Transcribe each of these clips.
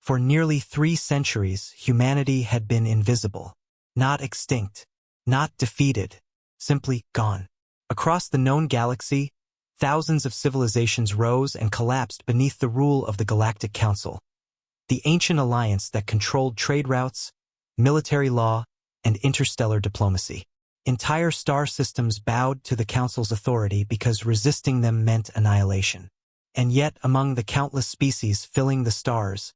For nearly 3 centuries, humanity had been invisible. Not extinct, not defeated, simply gone. Across the known galaxy, thousands of civilizations rose and collapsed beneath the rule of the Galactic Council, the ancient alliance that controlled trade routes, military law, and interstellar diplomacy. Entire star systems bowed to the Council's authority because resisting them meant annihilation. And yet, among the countless species filling the stars,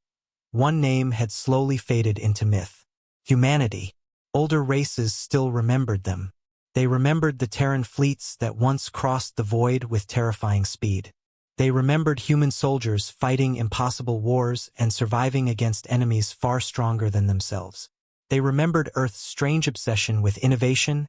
one name had slowly faded into myth. Humanity. Older races still remembered them. They remembered the Terran fleets that once crossed the void with terrifying speed. They remembered human soldiers fighting impossible wars and surviving against enemies far stronger than themselves. They remembered Earth's strange obsession with innovation,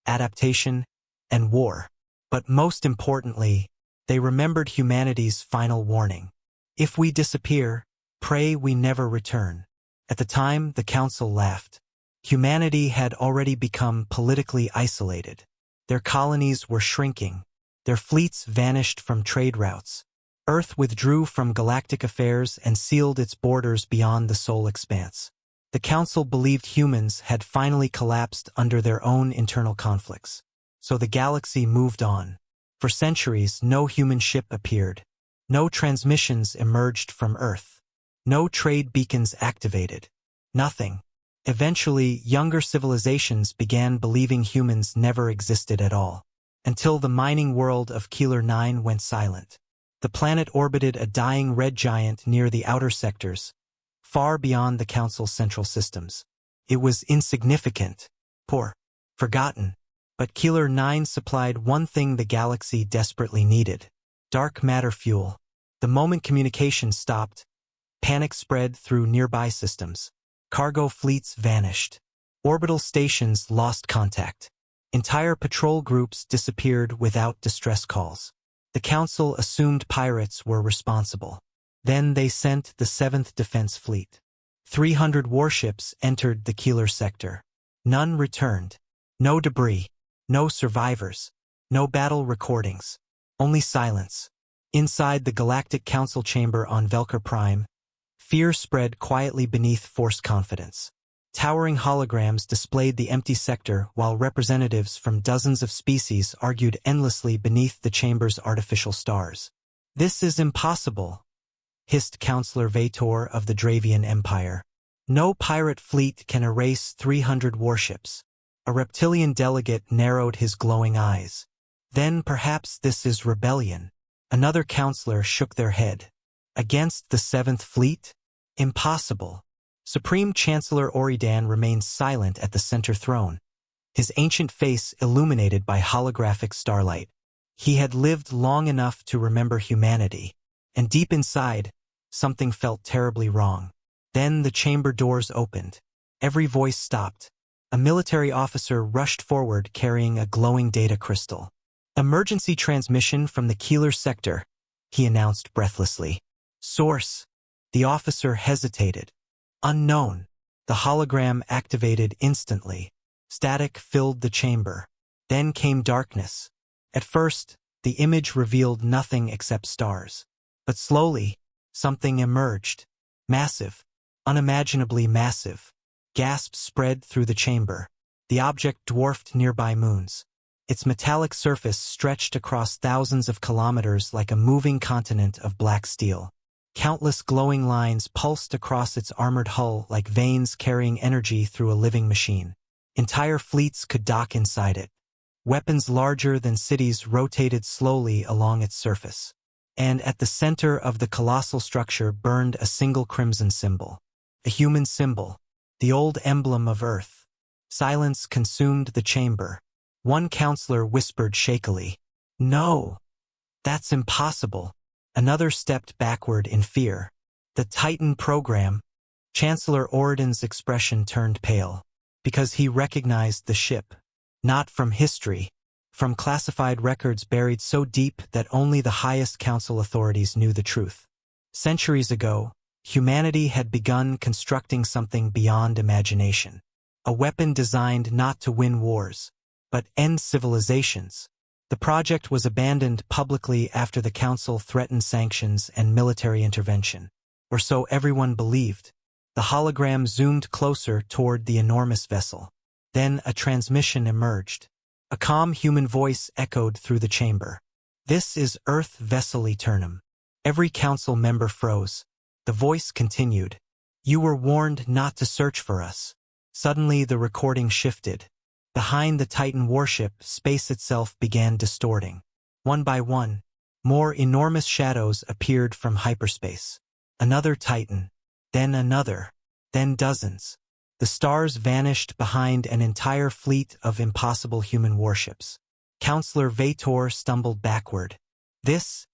adaptation, and war. But most importantly, they remembered humanity's final warning. If we disappear, pray we never return. At the time, the Council laughed. Humanity had already become politically isolated. Their colonies were shrinking. Their fleets vanished from trade routes. Earth withdrew from galactic affairs and sealed its borders beyond the solar expanse. The Council believed humans had finally collapsed under their own internal conflicts. So the galaxy moved on. For centuries, no human ship appeared. No transmissions emerged from Earth. No trade beacons activated. Nothing. Eventually, younger civilizations began believing humans never existed at all. Until the mining world of Keeler 9 went silent. The planet orbited a dying red giant near the outer sectors, far beyond the Council's central systems. It was insignificant, poor, forgotten. But Keeler 9 supplied one thing the galaxy desperately needed: dark matter fuel. The moment communication stopped, panic spread through nearby systems. Cargo fleets vanished. Orbital stations lost contact. Entire patrol groups disappeared without distress calls. The Council assumed pirates were responsible. Then they sent the 7th Defense Fleet. 300 warships entered the Keeler sector. None returned. No debris. No survivors. No battle recordings. Only silence. Inside the Galactic Council chamber on Velker Prime, fear spread quietly beneath forced confidence. Towering holograms displayed the empty sector while representatives from dozens of species argued endlessly beneath the chamber's artificial stars. "This is impossible," hissed Counselor Vator of the Dravian Empire. "No pirate fleet can erase 300 warships." A reptilian delegate narrowed his glowing eyes. "Then perhaps this is rebellion." Another counselor shook their head. "Against the 7th Fleet? Impossible." Supreme Chancellor Oridan remained silent at the center throne, his ancient face illuminated by holographic starlight. He had lived long enough to remember humanity, and deep inside, something felt terribly wrong. Then the chamber doors opened. Every voice stopped. A military officer rushed forward carrying a glowing data crystal. "Emergency transmission from the Keeler sector," he announced breathlessly. "Source." The officer hesitated. "Unknown." The hologram activated instantly. Static filled the chamber. Then came darkness. At first, the image revealed nothing except stars. But slowly, something emerged. Massive. Unimaginably massive. Gasps spread through the chamber. The object dwarfed nearby moons. Its metallic surface stretched across thousands of kilometers like a moving continent of black steel. Countless glowing lines pulsed across its armored hull like veins carrying energy through a living machine. Entire fleets could dock inside it. Weapons larger than cities rotated slowly along its surface. And at the center of the colossal structure burned a single crimson symbol. A human symbol. The old emblem of Earth. Silence consumed the chamber. One counselor whispered shakily, "No, that's impossible." Another stepped backward in fear. "The Titan program." Chancellor Oridan's expression turned pale, because he recognized the ship, not from history, from classified records buried so deep that only the highest council authorities knew the truth. Centuries ago, humanity had begun constructing something beyond imagination. A weapon designed not to win wars, but end civilizations. The project was abandoned publicly after the Council threatened sanctions and military intervention. or so everyone believed. The hologram zoomed closer toward the enormous vessel. Then a transmission emerged. A calm human voice echoed through the chamber. "This is Earth Vessel Eternum." Every council member froze. The voice continued. "You were warned not to search for us." Suddenly the recording shifted. Behind the Titan warship, space itself began distorting. One by one, more enormous shadows appeared from hyperspace. Another Titan, then another, then dozens. The stars vanished behind an entire fleet of impossible human warships. Counselor Vator stumbled backward. This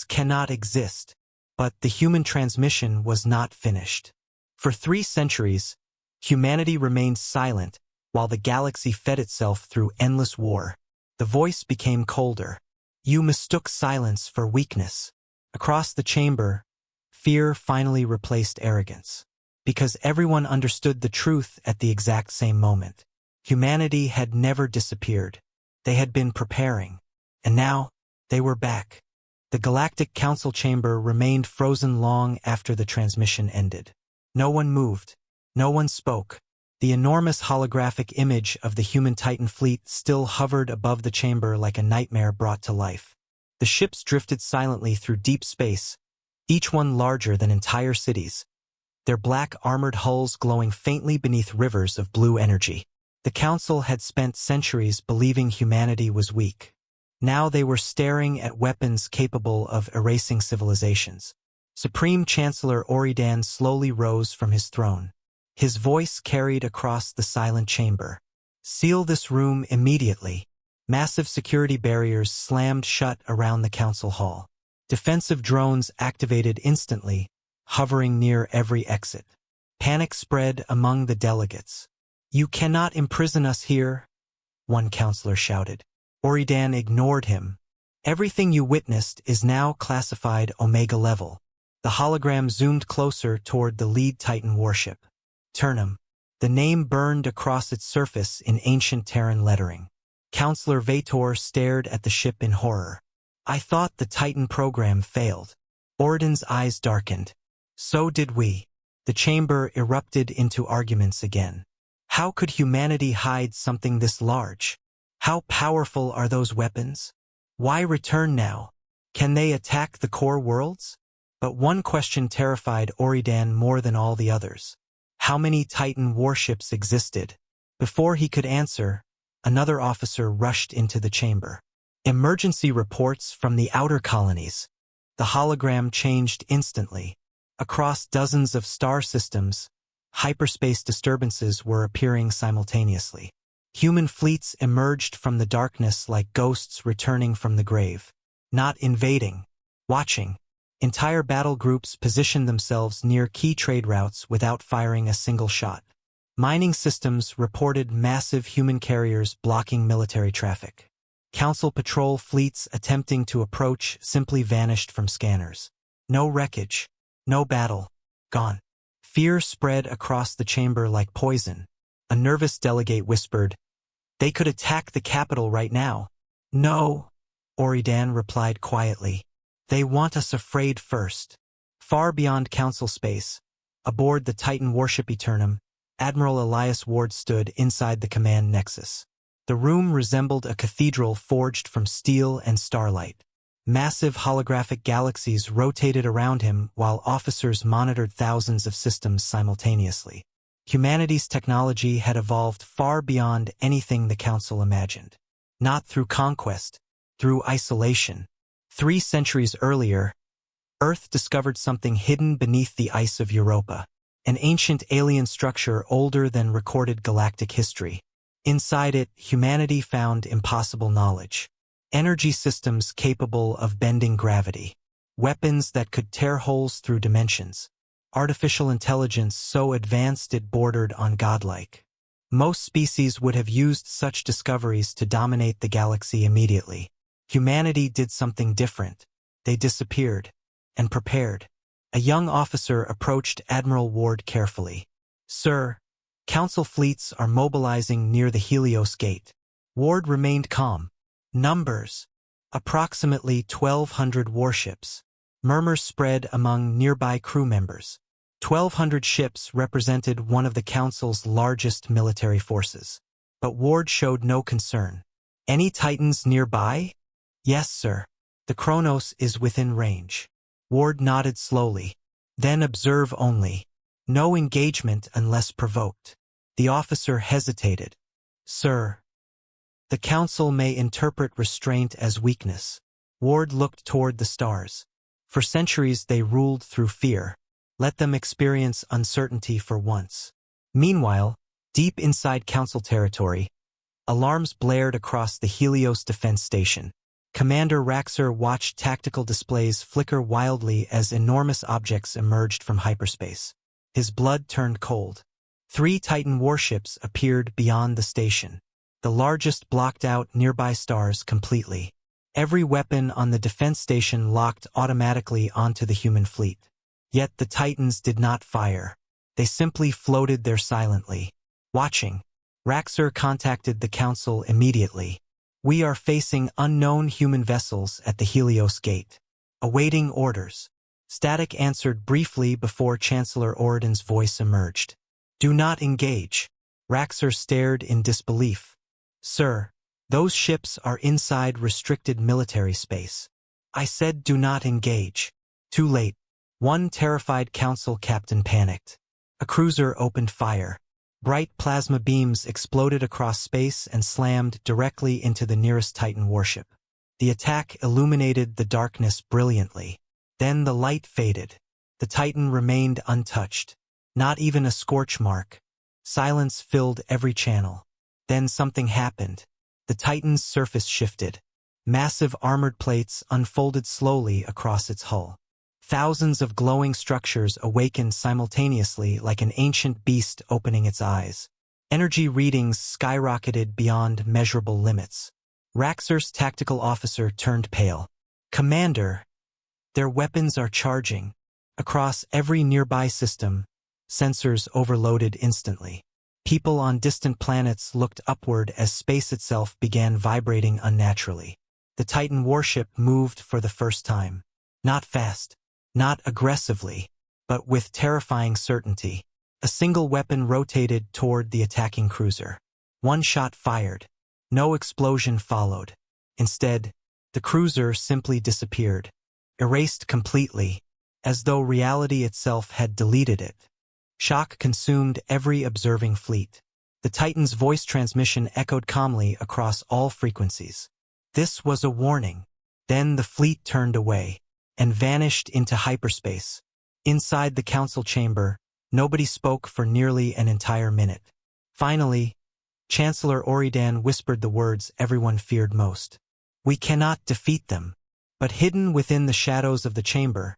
cannot exist. But the human transmission was not finished. For 3 centuries, humanity remained silent while the galaxy fed itself through endless war. The voice became colder. "You mistook silence for weakness." Across the chamber, fear finally replaced arrogance. Because everyone understood the truth at the exact same moment. Humanity had never disappeared. They had been preparing. And now, they were back. The Galactic Council chamber remained frozen long after the transmission ended. No one moved. No one spoke. The enormous holographic image of the human Titan fleet still hovered above the chamber like a nightmare brought to life. The ships drifted silently through deep space, each one larger than entire cities, their black armored hulls glowing faintly beneath rivers of blue energy. The Council had spent centuries believing humanity was weak. Now they were staring at weapons capable of erasing civilizations. Supreme Chancellor Oridan slowly rose from his throne. His voice carried across the silent chamber. "Seal this room immediately." Massive security barriers slammed shut around the council hall. Defensive drones activated instantly, hovering near every exit. Panic spread among the delegates. "You cannot imprison us here," one counselor shouted. Oridan ignored him. "Everything you witnessed is now classified Omega level." The hologram zoomed closer toward the lead Titan warship. Turnham. The name burned across its surface in ancient Terran lettering. Counselor Vator stared at the ship in horror. "I thought the Titan program failed." Oridan's eyes darkened. "So did we." The chamber erupted into arguments again. How could humanity hide something this large? How powerful are those weapons? Why return now? Can they attack the core worlds? But one question terrified Oridan more than all the others. How many Titan warships existed? Before he could answer, another officer rushed into the chamber. "Emergency reports from the outer colonies." The hologram changed instantly. Across dozens of star systems, hyperspace disturbances were appearing simultaneously. Human fleets emerged from the darkness like ghosts returning from the grave. Not invading, watching. Entire battle groups positioned themselves near key trade routes without firing a single shot. Mining systems reported massive human carriers blocking military traffic. Council patrol fleets attempting to approach simply vanished from scanners. No wreckage, no battle, gone. Fear spread across the chamber like poison. A nervous delegate whispered, "They could attack the capital right now." "No," Oridan replied quietly. "They want us afraid first." Far beyond council space, aboard the Titan warship Eternum, Admiral Elias Ward stood inside the command nexus. The room resembled a cathedral forged from steel and starlight. Massive holographic galaxies rotated around him while officers monitored thousands of systems simultaneously. Humanity's technology had evolved far beyond anything the Council imagined. Not through conquest, through isolation. 3 centuries earlier, Earth discovered something hidden beneath the ice of Europa, an ancient alien structure older than recorded galactic history. Inside it, humanity found impossible knowledge. Energy systems capable of bending gravity. Weapons that could tear holes through dimensions. Artificial intelligence so advanced it bordered on godlike. Most species would have used such discoveries to dominate the galaxy immediately. Humanity did something different. They disappeared and prepared. A young officer approached Admiral Ward carefully. "Sir, Council fleets are mobilizing near the Helios Gate." Ward remained calm. "Numbers. Approximately 1,200 warships." Murmurs spread among nearby crew members. 1,200 ships represented one of the Council's largest military forces. But Ward showed no concern. Any Titans nearby? Yes, sir. The Kronos is within range. Ward nodded slowly. Then observe only. No engagement unless provoked. The officer hesitated. Sir. The Council may interpret restraint as weakness. Ward looked toward the stars. For centuries they ruled through fear. Let them experience uncertainty for once. Meanwhile, deep inside Council territory, alarms blared across the Helios defense station. Commander Raxer watched tactical displays flicker wildly as enormous objects emerged from hyperspace. His blood turned cold. 3 Titan warships appeared beyond the station. The largest blocked out nearby stars completely. Every weapon on the defense station locked automatically onto the human fleet. Yet the Titans did not fire. They simply floated there silently. Watching, Raxer contacted the Council immediately. We are facing unknown human vessels at the Helios Gate. Awaiting orders. Static answered briefly before Chancellor Oridan's voice emerged. Do not engage. Raxer stared in disbelief. Sir, those ships are inside restricted military space. I said do not engage. Too late. One terrified Council captain panicked. A cruiser opened fire. Bright plasma beams exploded across space and slammed directly into the nearest Titan warship. The attack illuminated the darkness brilliantly. Then the light faded. The Titan remained untouched. Not even a scorch mark. Silence filled every channel. Then something happened. The Titan's surface shifted. Massive armored plates unfolded slowly across its hull. Thousands of glowing structures awakened simultaneously like an ancient beast opening its eyes. Energy readings skyrocketed beyond measurable limits. Raxer's tactical officer turned pale. Commander, their weapons are charging. Across every nearby system, sensors overloaded instantly. People on distant planets looked upward as space itself began vibrating unnaturally. The Titan warship moved for the first time. Not fast. Not aggressively, but with terrifying certainty. A single weapon rotated toward the attacking cruiser. One shot fired. No explosion followed. Instead, the cruiser simply disappeared, erased completely, as though reality itself had deleted it. Shock consumed every observing fleet. The Titan's voice transmission echoed calmly across all frequencies. This was a warning. Then the fleet turned away and vanished into hyperspace. Inside the Council chamber, nobody spoke for nearly an entire minute. Finally, Chancellor Oridan whispered the words everyone feared most. We cannot defeat them. But hidden within the shadows of the chamber,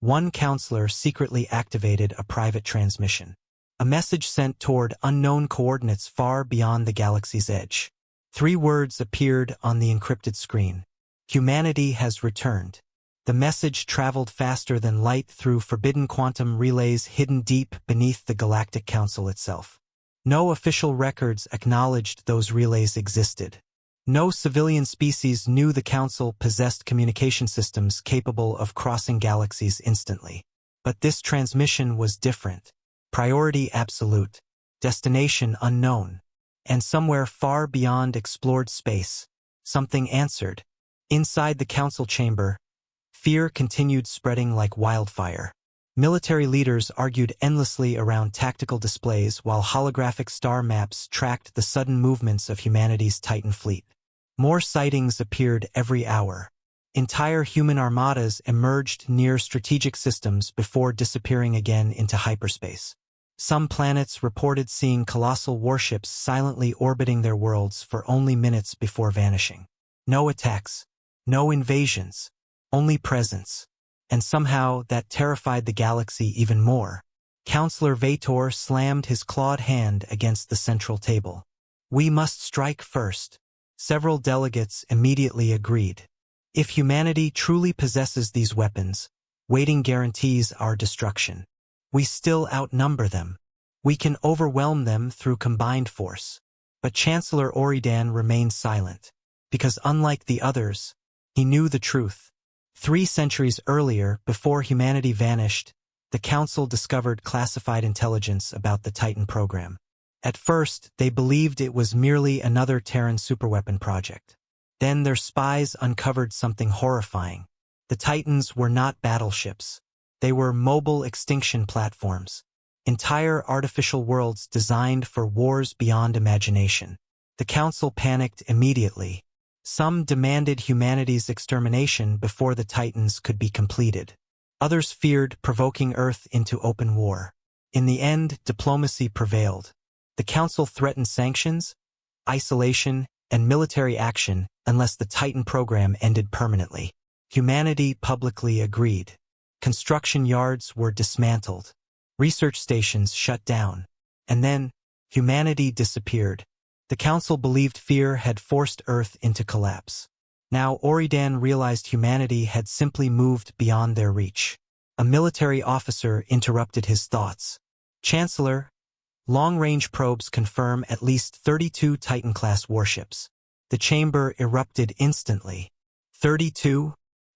one counselor secretly activated a private transmission. A message sent toward unknown coordinates far beyond the galaxy's edge. 3 words appeared on the encrypted screen. Humanity has returned. The message traveled faster than light through forbidden quantum relays hidden deep beneath the Galactic Council itself. No official records acknowledged those relays existed. No civilian species knew the Council possessed communication systems capable of crossing galaxies instantly. But this transmission was different. Priority absolute. Destination unknown. And somewhere far beyond explored space, something answered. Inside the Council chamber, fear continued spreading like wildfire. Military leaders argued endlessly around tactical displays while holographic star maps tracked the sudden movements of humanity's Titan fleet. More sightings appeared every hour. Entire human armadas emerged near strategic systems before disappearing again into hyperspace. Some planets reported seeing colossal warships silently orbiting their worlds for only minutes before vanishing. No attacks. No invasions. Only presence. And somehow that terrified the galaxy even more. Counselor Vator slammed his clawed hand against the central table. We must strike first. Several delegates immediately agreed. If humanity truly possesses these weapons, waiting guarantees our destruction. We still outnumber them. We can overwhelm them through combined force. But Chancellor Oridan remained silent, because unlike the others, he knew the truth. 3 centuries earlier, before humanity vanished, the Council discovered classified intelligence about the Titan program. At first, they believed it was merely another Terran superweapon project. Then their spies uncovered something horrifying. The Titans were not battleships. They were mobile extinction platforms. Entire artificial worlds designed for wars beyond imagination. The Council panicked immediately. Some demanded humanity's extermination before the Titans could be completed. Others feared provoking Earth into open war. In the end, diplomacy prevailed. The Council threatened sanctions, isolation, and military action unless the Titan program ended permanently. Humanity publicly agreed. Construction yards were dismantled. Research stations shut down. And then, humanity disappeared. The Council believed fear had forced Earth into collapse. Now Oridan realized humanity had simply moved beyond their reach. A military officer interrupted his thoughts. Chancellor, long-range probes confirm at least 32 Titan-class warships. The chamber erupted instantly. 32?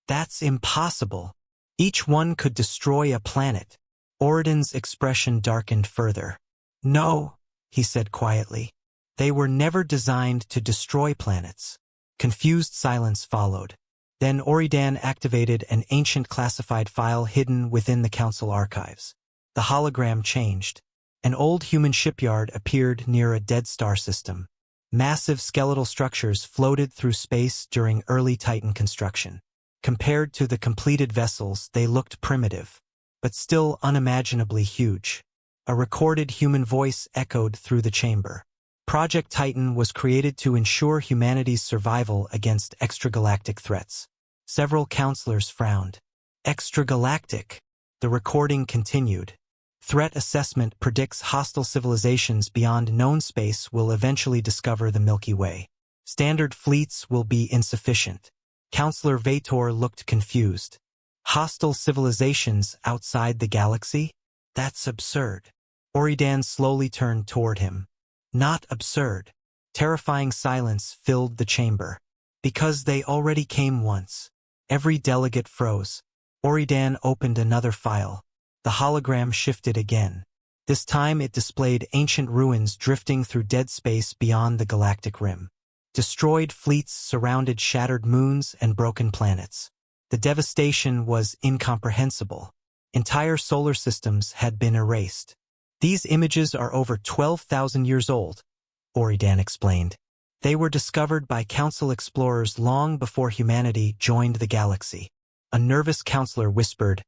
That's impossible. Each one could destroy a planet. Oridan's expression darkened further. No, he said quietly. They were never designed to destroy planets. Confused silence followed. Then Oridan activated an ancient classified file hidden within the Council archives. The hologram changed. An old human shipyard appeared near a dead star system. Massive skeletal structures floated through space during early Titan construction. Compared to the completed vessels, they looked primitive, but still unimaginably huge. A recorded human voice echoed through the chamber. Project Titan was created to ensure humanity's survival against extragalactic threats. Several counselors frowned. Extragalactic. The recording continued. Threat assessment predicts hostile civilizations beyond known space will eventually discover the Milky Way. Standard fleets will be insufficient. Counselor Vator looked confused. Hostile civilizations outside the galaxy? That's absurd. Oridan slowly turned toward him. Not absurd. Terrifying silence filled the chamber. Because they already came once. Every delegate froze. Oridan opened another file. The hologram shifted again. This time it displayed ancient ruins drifting through dead space beyond the galactic rim. Destroyed fleets surrounded shattered moons and broken planets. The devastation was incomprehensible. Entire solar systems had been erased. These images are over 12,000 years old, Oridan explained. They were discovered by Council explorers long before humanity joined the galaxy. A nervous counselor whispered,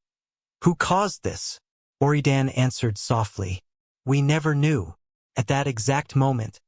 "Who caused this?" Oridan answered softly, "We never knew." At that exact moment,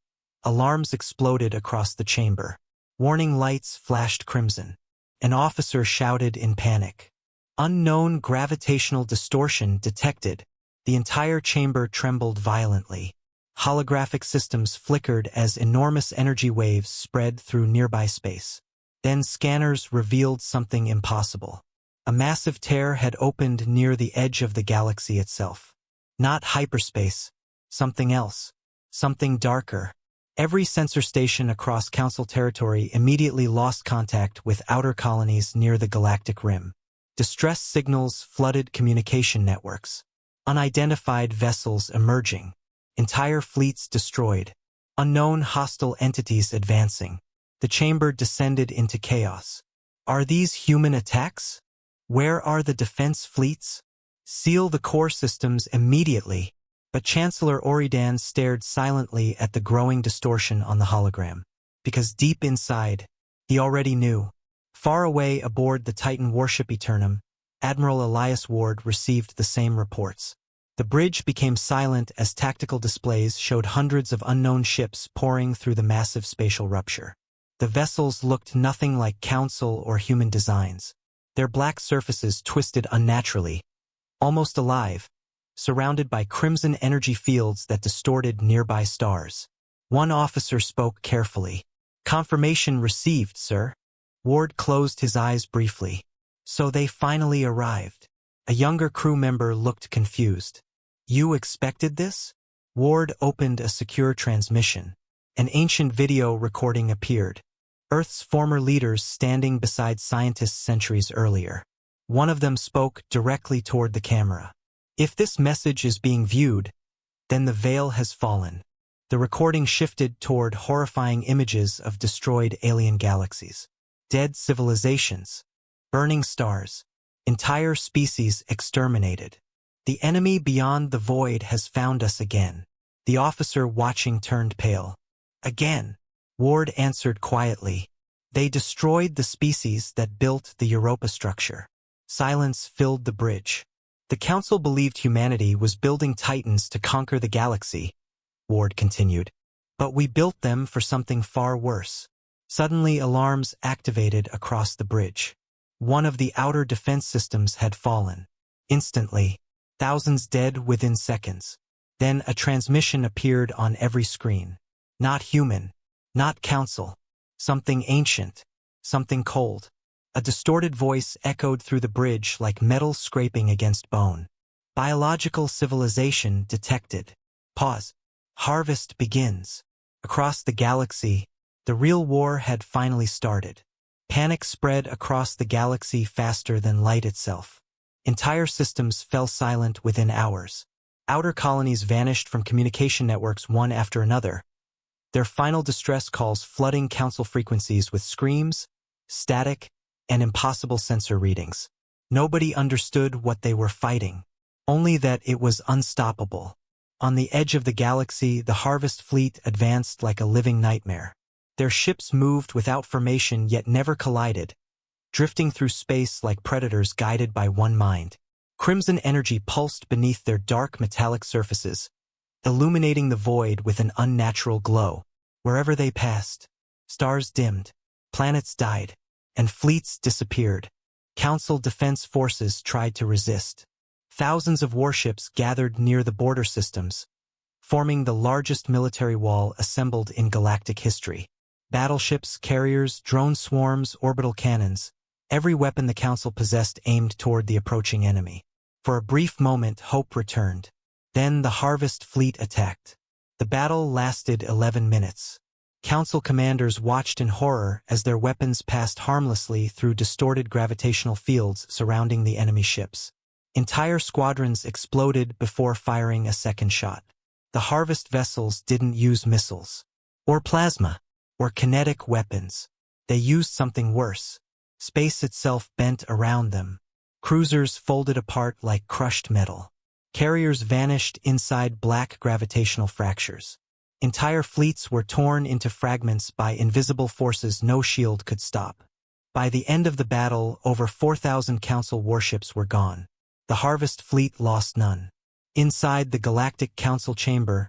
alarms exploded across the chamber. Warning lights flashed crimson. An officer shouted in panic. "Unknown gravitational distortion detected." The entire chamber trembled violently. Holographic systems flickered as enormous energy waves spread through nearby space. Then scanners revealed something impossible. A massive tear had opened near the edge of the galaxy itself. Not hyperspace, something else, something darker. Every sensor station across Council territory immediately lost contact with outer colonies near the galactic rim. Distress signals flooded communication networks. Unidentified vessels emerging. Entire fleets destroyed. Unknown hostile entities advancing. The chamber descended into chaos. Are these human attacks? Where are the defense fleets? Seal the core systems immediately. But Chancellor Oridan stared silently at the growing distortion on the hologram. Because deep inside, he already knew. Far away aboard the Titan warship Eternum, Admiral Elias Ward received the same reports. The bridge became silent as tactical displays showed hundreds of unknown ships pouring through the massive spatial rupture. The vessels looked nothing like Council or human designs. Their black surfaces twisted unnaturally, almost alive, surrounded by crimson energy fields that distorted nearby stars. One officer spoke carefully. "Confirmation received, sir." Ward closed his eyes briefly. So they finally arrived. A younger crew member looked confused. "You expected this?" Ward opened a secure transmission. An ancient video recording appeared. Earth's former leaders standing beside scientists centuries earlier. One of them spoke directly toward the camera. If this message is being viewed, then the veil has fallen. The recording shifted toward horrifying images of destroyed alien galaxies, dead civilizations, burning stars, entire species exterminated. The enemy beyond the void has found us again. The officer watching turned pale. Again, Ward answered quietly. They destroyed the species that built the Europa structure. Silence filled the bridge. The Council believed humanity was building Titans to conquer the galaxy, Ward continued. But we built them for something far worse. Suddenly alarms activated across the bridge. One of the outer defense systems had fallen. Instantly, thousands dead within seconds. Then a transmission appeared on every screen. Not human, not Council. Something ancient, something cold. A distorted voice echoed through the bridge like metal scraping against bone. Biological civilization detected. Pause. Harvest begins. Across the galaxy, the real war had finally started. Panic spread across the galaxy faster than light itself. Entire systems fell silent within hours. Outer colonies vanished from communication networks one after another, their final distress calls flooding Council frequencies with screams, static, and impossible sensor readings. Nobody understood what they were fighting, only that it was unstoppable. On the edge of the galaxy, the Harvest fleet advanced like a living nightmare. Their ships moved without formation yet never collided, drifting through space like predators guided by one mind. Crimson energy pulsed beneath their dark metallic surfaces, illuminating the void with an unnatural glow. Wherever they passed, stars dimmed, planets died, and fleets disappeared. Council defense forces tried to resist. Thousands of warships gathered near the border systems, forming the largest military wall assembled in galactic history. Battleships, carriers, drone swarms, orbital cannons, every weapon the Council possessed aimed toward the approaching enemy. For a brief moment, hope returned. Then the Harvest fleet attacked. The battle lasted 11 minutes. Council commanders watched in horror as their weapons passed harmlessly through distorted gravitational fields surrounding the enemy ships. Entire squadrons exploded before firing a second shot. The Harvest vessels didn't use missiles, or plasma, or kinetic weapons. They used something worse. Space itself bent around them. Cruisers folded apart like crushed metal. Carriers vanished inside black gravitational fractures. Entire fleets were torn into fragments by invisible forces no shield could stop. By the end of the battle, over 4,000 Council warships were gone. The Harvest fleet lost none. Inside the Galactic Council chamber,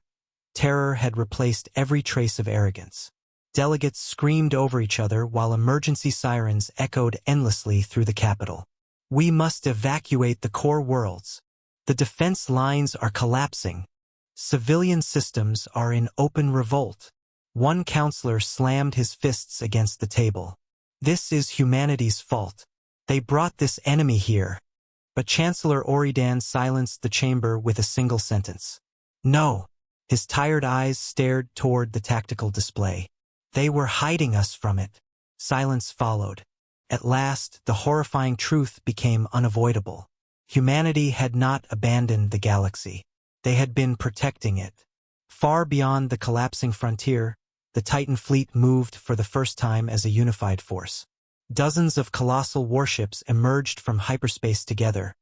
terror had replaced every trace of arrogance. Delegates screamed over each other while emergency sirens echoed endlessly through the capital. We must evacuate the core worlds. The defense lines are collapsing. Civilian systems are in open revolt. One counselor slammed his fists against the table. This is humanity's fault. They brought this enemy here. But Chancellor Oridan silenced the chamber with a single sentence. No. His tired eyes stared toward the tactical display. They were hiding us from it. Silence followed. At last, the horrifying truth became unavoidable. Humanity had not abandoned the galaxy. They had been protecting it. Far beyond the collapsing frontier, the Titan fleet moved for the first time as a unified force. Dozens of colossal warships emerged from hyperspace together,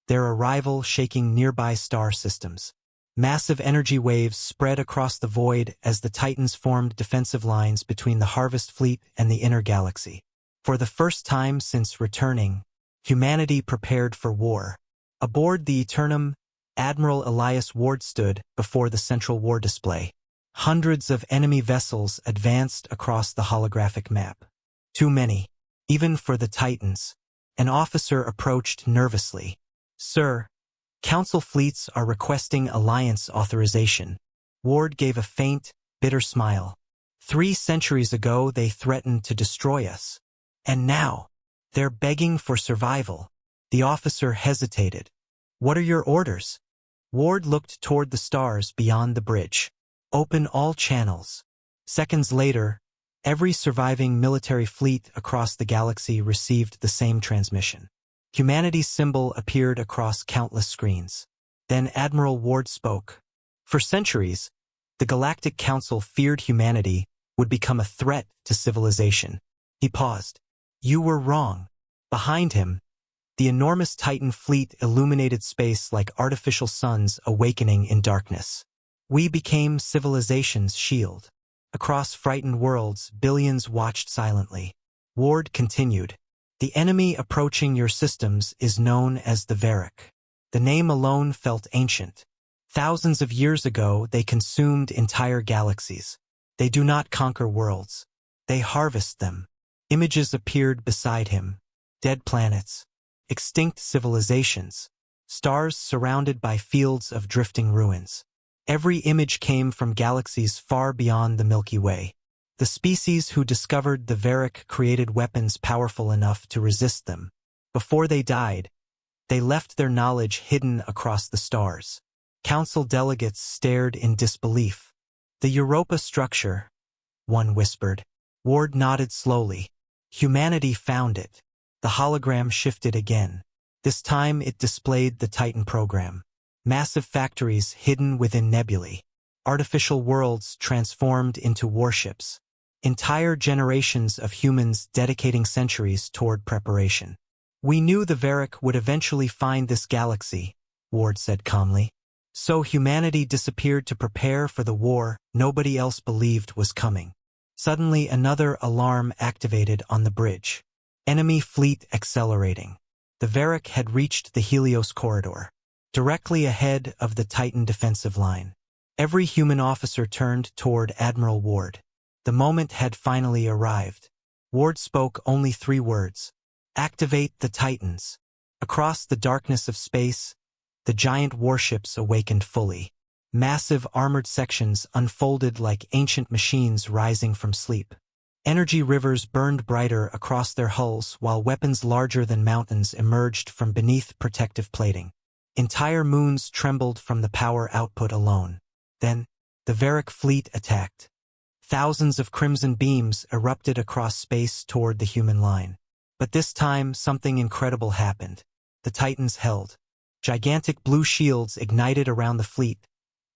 their arrival shaking nearby star systems. Massive energy waves spread across the void as the Titans formed defensive lines between the Harvest fleet and the inner galaxy. For the first time since returning, humanity prepared for war. Aboard the Eternum, Admiral Elias Ward stood before the central war display. Hundreds of enemy vessels advanced across the holographic map. Too many, even for the Titans. An officer approached nervously. Sir, Council fleets are requesting alliance authorization. Ward gave a faint, bitter smile. 3 centuries ago they threatened to destroy us. And now, they're begging for survival. The officer hesitated. What are your orders? Ward looked toward the stars beyond the bridge. Open all channels. Seconds later, Every surviving military fleet across the galaxy received the same transmission. Humanity's symbol appeared across countless screens. Then Admiral Ward spoke. For centuries, the Galactic Council feared humanity would become a threat to civilization. He paused. You were wrong. Behind him, the enormous Titan fleet illuminated space like artificial suns awakening in darkness. We became civilization's shield. Across frightened worlds, billions watched silently. Ward continued. The enemy approaching your systems is known as the Varric. The name alone felt ancient. Thousands of years ago, they consumed entire galaxies. They do not conquer worlds. They harvest them. Images appeared beside him. Dead planets. Extinct civilizations. Stars surrounded by fields of drifting ruins. Every image came from galaxies far beyond the Milky Way. The species who discovered the Varric created weapons powerful enough to resist them. Before they died, they left their knowledge hidden across the stars. Council delegates stared in disbelief. The Europa structure, one whispered. Ward nodded slowly. Humanity found it. The hologram shifted again. This time it displayed the Titan program. Massive factories hidden within nebulae. Artificial worlds transformed into warships. Entire generations of humans dedicating centuries toward preparation. We knew the Varric would eventually find this galaxy, Ward said calmly. So humanity disappeared to prepare for the war nobody else believed was coming. Suddenly another alarm activated on the bridge. Enemy fleet accelerating. The Varric had reached the Helios corridor, directly ahead of the Titan defensive line. Every human officer turned toward Admiral Ward. The moment had finally arrived. Ward spoke only 3 words. Activate the Titans. Across the darkness of space, the giant warships awakened fully. Massive armored sections unfolded like ancient machines rising from sleep. Energy rivers burned brighter across their hulls while weapons larger than mountains emerged from beneath protective plating. Entire moons trembled from the power output alone. Then, the Varric fleet attacked. Thousands of crimson beams erupted across space toward the human line. But this time, something incredible happened. The Titans held. Gigantic blue shields ignited around the fleet,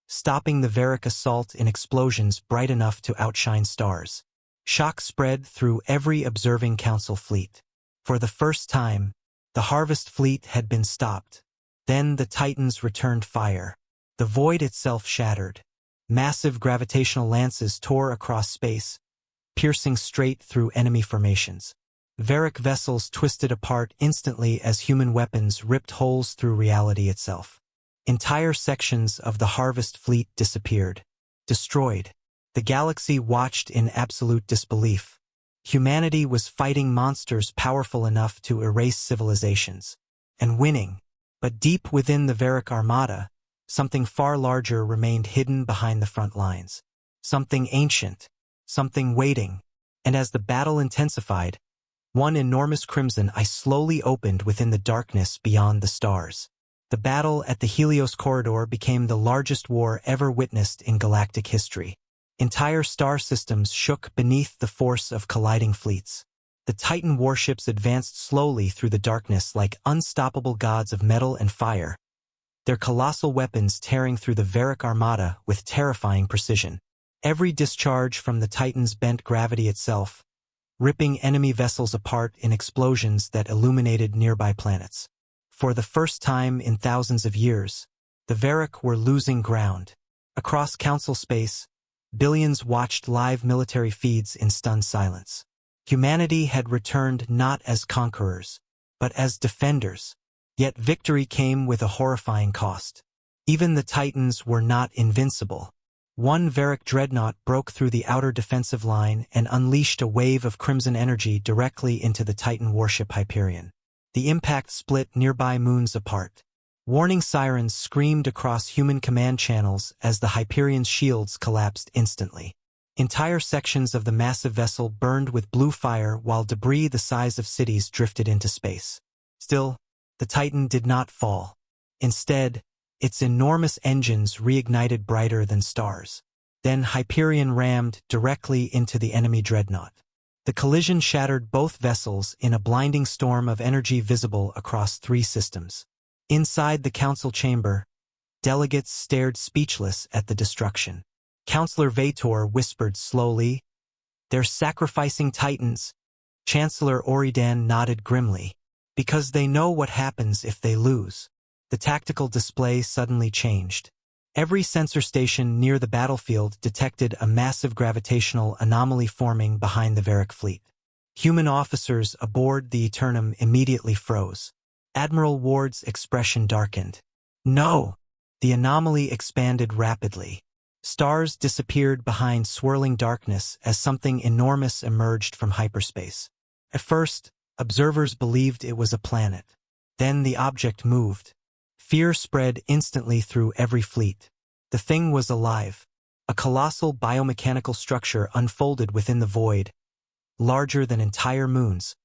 stopping the Varric assault in explosions bright enough to outshine stars. Shock spread through every observing council fleet. For the first time, the Harvest fleet had been stopped. Then the Titans returned fire. The void itself shattered. Massive gravitational lances tore across space, piercing straight through enemy formations. Varric vessels twisted apart instantly as human weapons ripped holes through reality itself. Entire sections of the Harvest fleet disappeared. Destroyed. The galaxy watched in absolute disbelief. Humanity was fighting monsters powerful enough to erase civilizations. And winning. But deep within the Varric armada, something far larger remained hidden behind the front lines. Something ancient. Something waiting. And as the battle intensified, one enormous crimson eye slowly opened within the darkness beyond the stars. The battle at the Helios corridor became the largest war ever witnessed in galactic history. Entire star systems shook beneath the force of colliding fleets. The Titan warships advanced slowly through the darkness like unstoppable gods of metal and fire, their colossal weapons tearing through the Varric armada with terrifying precision. Every discharge from the Titans bent gravity itself, ripping enemy vessels apart in explosions that illuminated nearby planets. For the first time in thousands of years, the Varric were losing ground. Across council space, billions watched live military feeds in stunned silence. Humanity had returned not as conquerors, but as defenders. Yet victory came with a horrifying cost. Even the Titans were not invincible. One Varric dreadnought broke through the outer defensive line and unleashed a wave of crimson energy directly into the Titan warship Hyperion. The impact split nearby moons apart. Warning sirens screamed across human command channels as the Hyperion's shields collapsed instantly. Entire sections of the massive vessel burned with blue fire while debris the size of cities drifted into space. Still, the Titan did not fall. Instead, its enormous engines reignited brighter than stars. Then Hyperion rammed directly into the enemy dreadnought. The collision shattered both vessels in a blinding storm of energy visible across 3 systems. Inside the council chamber, delegates stared speechless at the destruction. Counselor Vator whispered slowly, "They're sacrificing Titans." Chancellor Oridan nodded grimly. "Because they know what happens if they lose." The tactical display suddenly changed. Every sensor station near the battlefield detected a massive gravitational anomaly forming behind the Varric fleet. Human officers aboard the Eternum immediately froze. Admiral Ward's expression darkened. "No!" The anomaly expanded rapidly. Stars disappeared behind swirling darkness as something enormous emerged from hyperspace. At first, observers believed it was a planet. Then the object moved. Fear spread instantly through every fleet. The thing was alive. A colossal biomechanical structure unfolded within the void, larger than entire moons,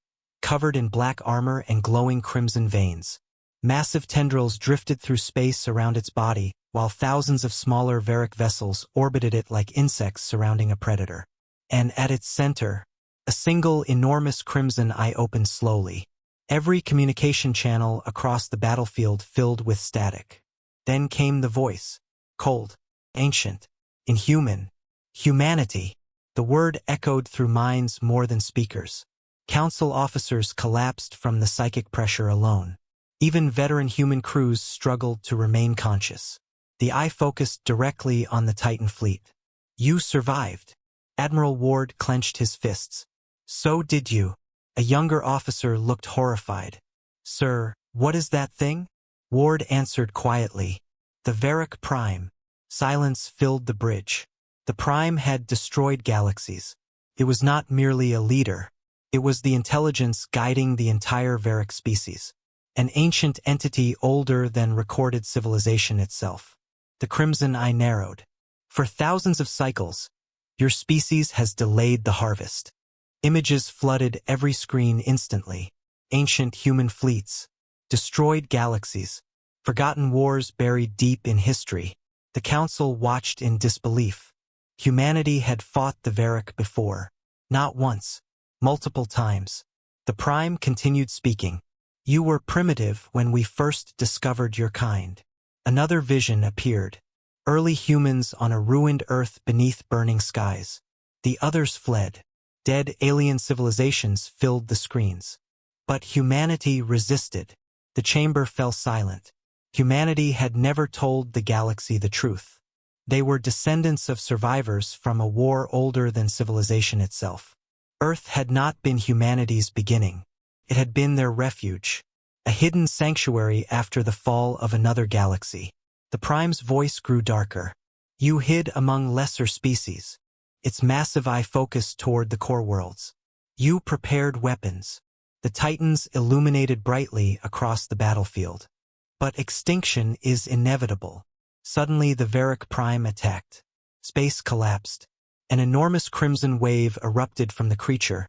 covered in black armor and glowing crimson veins. Massive tendrils drifted through space around its body, while thousands of smaller Varric vessels orbited it like insects surrounding a predator. And at its center, a single enormous crimson eye opened slowly. Every communication channel across the battlefield filled with static. Then came the voice. Cold, ancient, inhuman. Humanity. The word echoed through minds more than speakers. Council officers collapsed from the psychic pressure alone. Even veteran human crews struggled to remain conscious. The eye focused directly on the Titan fleet. "You survived." Admiral Ward clenched his fists. "So did you." A younger officer looked horrified. "Sir, what is that thing?" Ward answered quietly. "The Varric Prime." Silence filled the bridge. The Prime had destroyed galaxies. It was not merely a leader. It was the intelligence guiding the entire Varric species. An ancient entity older than recorded civilization itself. The crimson eye narrowed. "For thousands of cycles, your species has delayed the harvest." Images flooded every screen instantly. Ancient human fleets. Destroyed galaxies. Forgotten wars buried deep in history. The Council watched in disbelief. Humanity had fought the Varric before. Not once. Multiple times. The Prime continued speaking. "You were primitive when we first discovered your kind." Another vision appeared. Early humans on a ruined Earth beneath burning skies. The others fled. Dead alien civilizations filled the screens. But humanity resisted. The chamber fell silent. Humanity had never told the galaxy the truth. They were descendants of survivors from a war older than civilization itself. Earth had not been humanity's beginning. It had been their refuge. A hidden sanctuary after the fall of another galaxy. The Prime's voice grew darker. "You hid among lesser species." Its massive eye focused toward the core worlds. "You prepared weapons." The Titans illuminated brightly across the battlefield. But extinction is inevitable. Suddenly the Varric Prime attacked. Space collapsed. An enormous crimson wave erupted from the creature,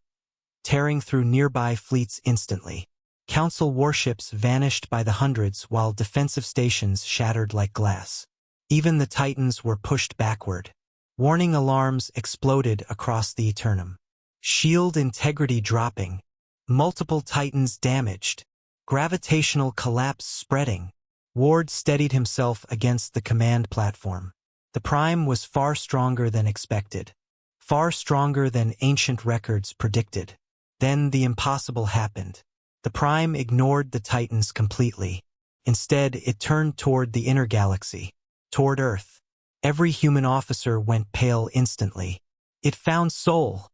tearing through nearby fleets instantly. Council warships vanished by the hundreds while defensive stations shattered like glass. Even the Titans were pushed backward. Warning alarms exploded across the Eternum. Shield integrity dropping. Multiple Titans damaged. Gravitational collapse spreading. Ward steadied himself against the command platform. The Prime was far stronger than expected. Far stronger than ancient records predicted. Then the impossible happened. The Prime ignored the Titans completely. Instead, it turned toward the inner galaxy. Toward Earth. Every human officer went pale instantly. "It found soul,"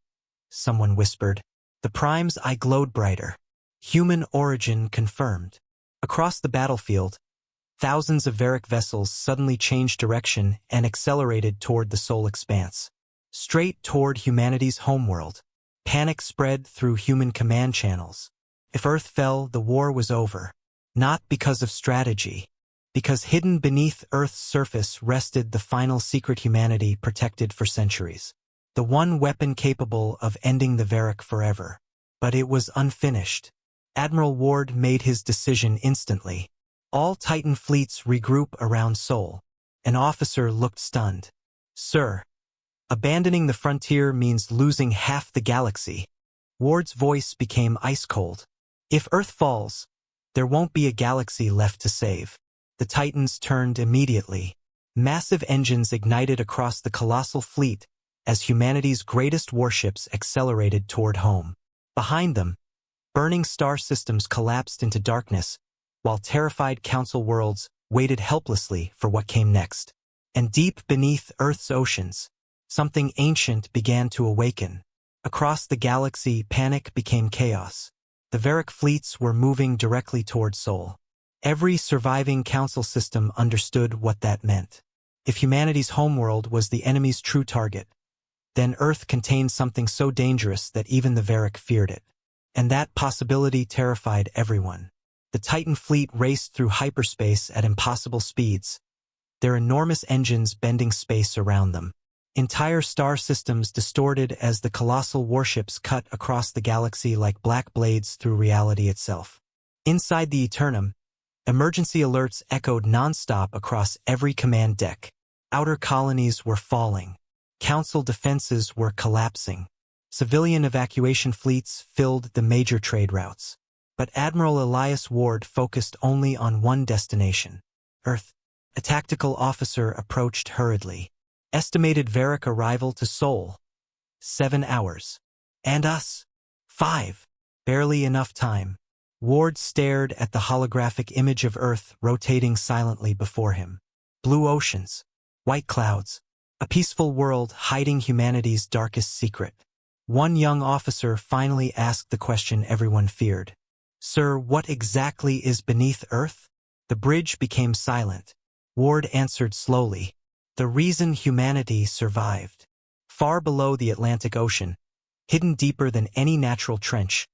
someone whispered. The Prime's eye glowed brighter. Human origin confirmed. Across the battlefield, thousands of Varric vessels suddenly changed direction and accelerated toward the soul expanse. Straight toward humanity's homeworld. Panic spread through human command channels. If Earth fell, the war was over. Not because of strategy. Because hidden beneath Earth's surface rested the final secret humanity protected for centuries. The one weapon capable of ending the Varric forever. But it was unfinished. Admiral Ward made his decision instantly. All Titan fleets regroup around Sol. An officer looked stunned. "Sir." Abandoning the frontier means losing half the galaxy. Ward's voice became ice-cold. If Earth falls, there won't be a galaxy left to save. The Titans turned immediately. Massive engines ignited across the colossal fleet as humanity's greatest warships accelerated toward home. Behind them, burning star systems collapsed into darkness, while terrified council worlds waited helplessly for what came next. And deep beneath Earth's oceans, something ancient began to awaken. Across the galaxy, panic became chaos. The Varric fleets were moving directly toward Sol. Every surviving council system understood what that meant. If humanity's homeworld was the enemy's true target, then Earth contained something so dangerous that even the Varric feared it. And that possibility terrified everyone. The Titan fleet raced through hyperspace at impossible speeds, their enormous engines bending space around them. Entire star systems distorted as the colossal warships cut across the galaxy like black blades through reality itself. Inside the Eternum, emergency alerts echoed nonstop across every command deck. Outer colonies were falling. Council defenses were collapsing. Civilian evacuation fleets filled the major trade routes. But Admiral Elias Ward focused only on one destination, Earth. A tactical officer approached hurriedly. Estimated Varric arrival to Sol, 7 hours. And us? 5. Barely enough time. Ward stared at the holographic image of Earth rotating silently before him. Blue oceans, white clouds, a peaceful world hiding humanity's darkest secret. One young officer finally asked the question everyone feared. Sir, what exactly is beneath Earth? The bridge became silent. Ward answered slowly. The reason humanity survived. Far below the Atlantic Ocean, hidden deeper than any natural trench,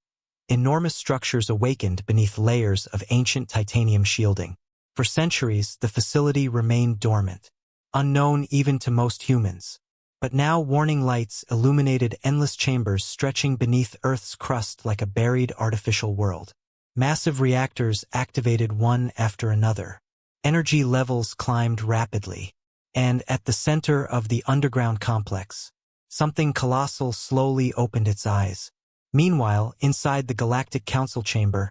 enormous structures awakened beneath layers of ancient titanium shielding. For centuries, the facility remained dormant, unknown even to most humans. But now warning lights illuminated endless chambers stretching beneath Earth's crust like a buried artificial world. Massive reactors activated one after another. Energy levels climbed rapidly. And at the center of the underground complex, something colossal slowly opened its eyes. Meanwhile, inside the Galactic Council chamber,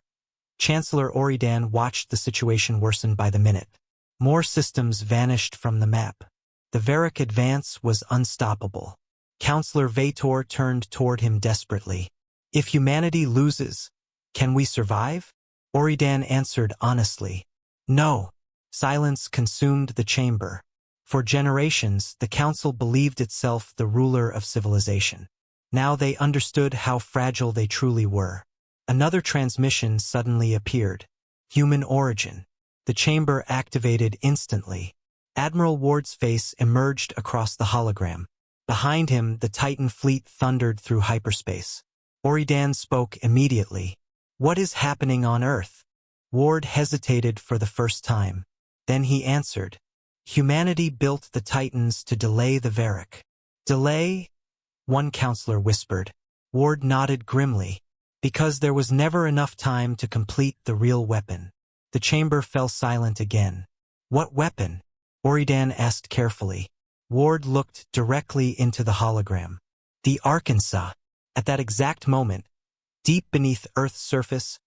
Chancellor Oridan watched the situation worsen by the minute. More systems vanished from the map. The Varric advance was unstoppable. Counselor Vator turned toward him desperately. If humanity loses, can we survive? Oridan answered honestly. No. Silence consumed the chamber. For generations, the Council believed itself the ruler of civilization. Now they understood how fragile they truly were. Another transmission suddenly appeared. Human origin. The chamber activated instantly. Admiral Ward's face emerged across the hologram. Behind him, the Titan fleet thundered through hyperspace. Oridan spoke immediately. What is happening on Earth? Ward hesitated for the first time. Then he answered. Humanity built the Titans to delay the Varric. Delay? One counselor whispered. Ward nodded grimly. Because there was never enough time to complete the real weapon. The chamber fell silent again. What weapon? Oridan asked carefully. Ward looked directly into the hologram. The Arkansas. At that exact moment, deep beneath Earth's surface,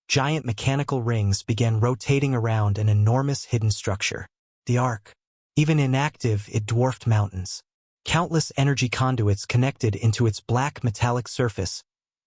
giant mechanical rings began rotating around an enormous hidden structure. The Ark. Even inactive, it dwarfed mountains. Countless energy conduits connected into its black metallic surface,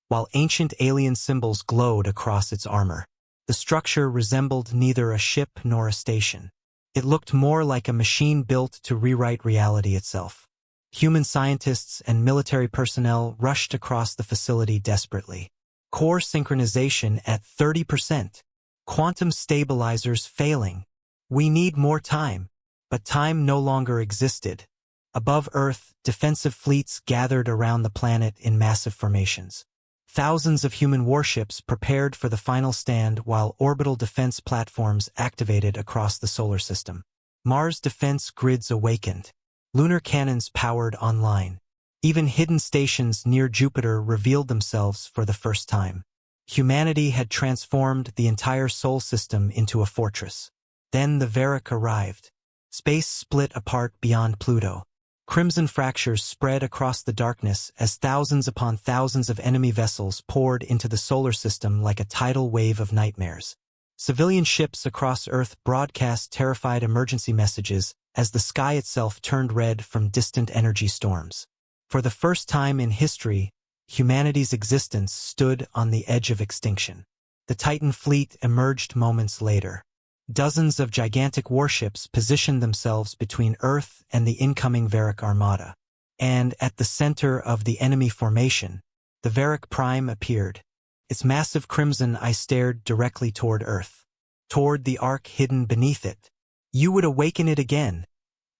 while ancient alien symbols glowed across its armor. The structure resembled neither a ship nor a station. It looked more like a machine built to rewrite reality itself. Human scientists and military personnel rushed across the facility desperately. Core synchronization at 30%. Quantum stabilizers failing. We need more time. But time no longer existed. Above Earth, defensive fleets gathered around the planet in massive formations. Thousands of human warships prepared for the final stand while orbital defense platforms activated across the solar system. Mars defense grids awakened. Lunar cannons powered online. Even hidden stations near Jupiter revealed themselves for the first time. Humanity had transformed the entire Sol system into a fortress. Then the Varric arrived. Space split apart beyond Pluto. Crimson fractures spread across the darkness as thousands upon thousands of enemy vessels poured into the solar system like a tidal wave of nightmares. Civilian ships across Earth broadcast terrified emergency messages as the sky itself turned red from distant energy storms. For the first time in history, humanity's existence stood on the edge of extinction. The Titan fleet emerged moments later. Dozens of gigantic warships positioned themselves between Earth and the incoming Varric armada. And at the center of the enemy formation, the Varric Prime appeared. Its massive crimson eye stared directly toward Earth, toward the ark hidden beneath it. "You would awaken it again,"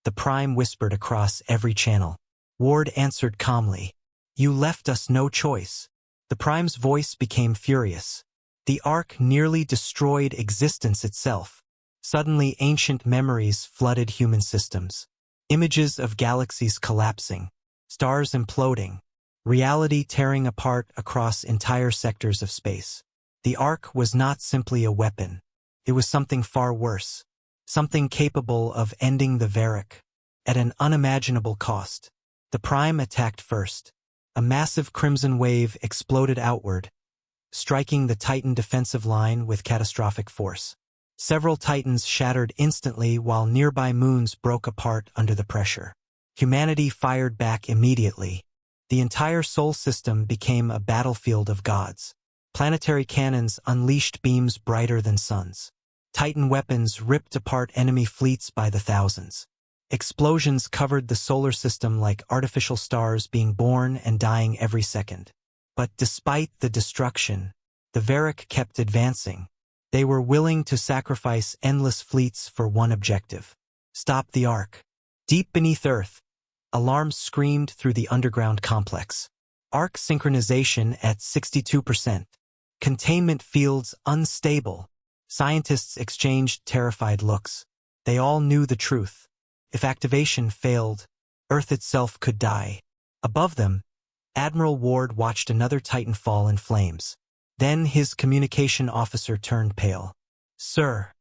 the Prime whispered across every channel. Ward answered calmly. "You left us no choice." The Prime's voice became furious. The ark nearly destroyed existence itself. Suddenly, ancient memories flooded human systems. Images of galaxies collapsing, stars imploding, reality tearing apart across entire sectors of space. The ark was not simply a weapon. It was something far worse. Something capable of ending the Varric at an unimaginable cost. The Prime attacked first. A massive crimson wave exploded outward, striking the Titan defensive line with catastrophic force. Several Titans shattered instantly while nearby moons broke apart under the pressure. Humanity fired back immediately. The entire Sol system became a battlefield of gods. Planetary cannons unleashed beams brighter than suns. Titan weapons ripped apart enemy fleets by the thousands. Explosions covered the solar system like artificial stars being born and dying every second. But despite the destruction, the Varric kept advancing. They were willing to sacrifice endless fleets for one objective: stop the ark. Deep beneath Earth, alarms screamed through the underground complex. Arc synchronization at 62%. Containment fields unstable. Scientists exchanged terrified looks. They all knew the truth. If activation failed, Earth itself could die. Above them, Admiral Ward watched another Titan fall in flames. Then his communication officer turned pale. "Sir,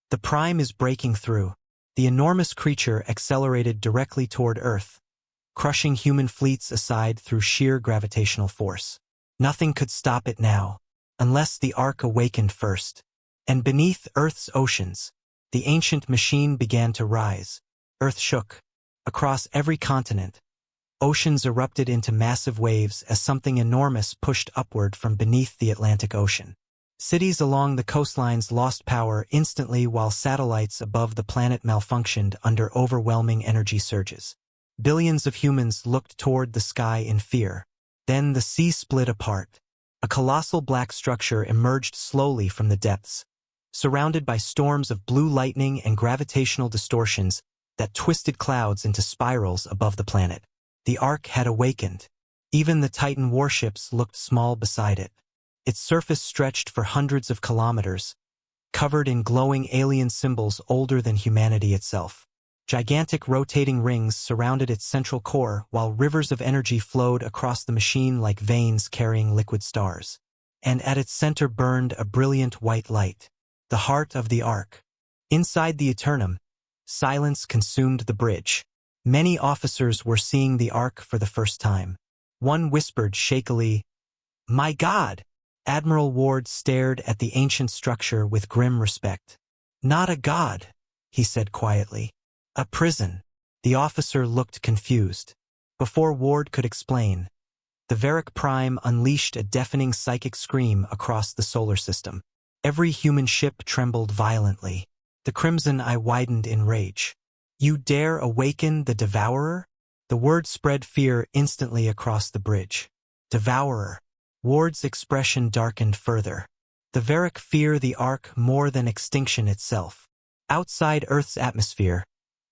the Prime is breaking through." The enormous creature accelerated directly toward Earth, crushing human fleets aside through sheer gravitational force. Nothing could stop it now, unless the Ark awakened first. And beneath Earth's oceans, the ancient machine began to rise. Earth shook. Across every continent, oceans erupted into massive waves as something enormous pushed upward from beneath the Atlantic Ocean. Cities along the coastlines lost power instantly while satellites above the planet malfunctioned under overwhelming energy surges. Billions of humans looked toward the sky in fear. Then the sea split apart. A colossal black structure emerged slowly from the depths, surrounded by storms of blue lightning and gravitational distortions that twisted clouds into spirals above the planet. The Ark had awakened. Even the Titan warships looked small beside it. Its surface stretched for hundreds of kilometers, covered in glowing alien symbols older than humanity itself. Gigantic rotating rings surrounded its central core while rivers of energy flowed across the machine like veins carrying liquid stars. And at its center burned a brilliant white light, the heart of the Ark. Inside the Eternum, silence consumed the bridge. Many officers were seeing the Ark for the first time. One whispered shakily, "My God!" Admiral Ward stared at the ancient structure with grim respect. "Not a god," he said quietly. "A prison." The officer looked confused. Before Ward could explain, the Varric Prime unleashed a deafening psychic scream across the solar system. Every human ship trembled violently. The crimson eye widened in rage. "You dare awaken the Devourer?" The word spread fear instantly across the bridge. Devourer. Ward's expression darkened further. The Varric fear the Ark more than extinction itself. Outside Earth's atmosphere,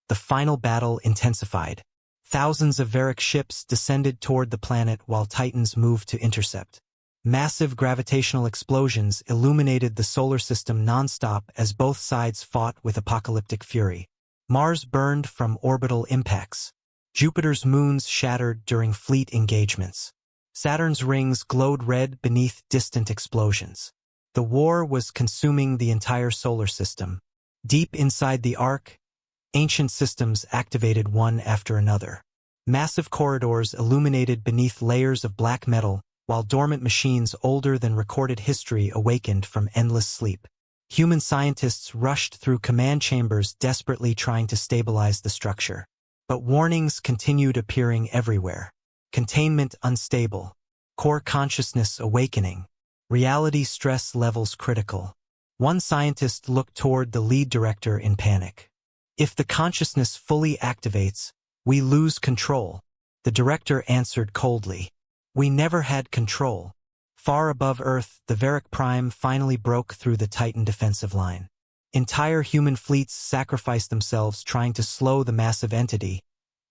the final battle intensified. Thousands of Varric ships descended toward the planet while Titans moved to intercept. Massive gravitational explosions illuminated the solar system nonstop as both sides fought with apocalyptic fury. Mars burned from orbital impacts. Jupiter's moons shattered during fleet engagements. Saturn's rings glowed red beneath distant explosions. The war was consuming the entire solar system. Deep inside the Ark, ancient systems activated one after another. Massive corridors illuminated beneath layers of black metal, while dormant machines older than recorded history awakened from endless sleep. Human scientists rushed through command chambers desperately trying to stabilize the structure. But warnings continued appearing everywhere. Containment unstable. Core consciousness awakening. Reality stress levels critical. One scientist looked toward the lead director in panic. If the consciousness fully activates, we lose control. The director answered coldly. We never had control. Far above Earth, the Varric Prime finally broke through the Titan defensive line. Entire human fleets sacrificed themselves trying to slow the massive entity,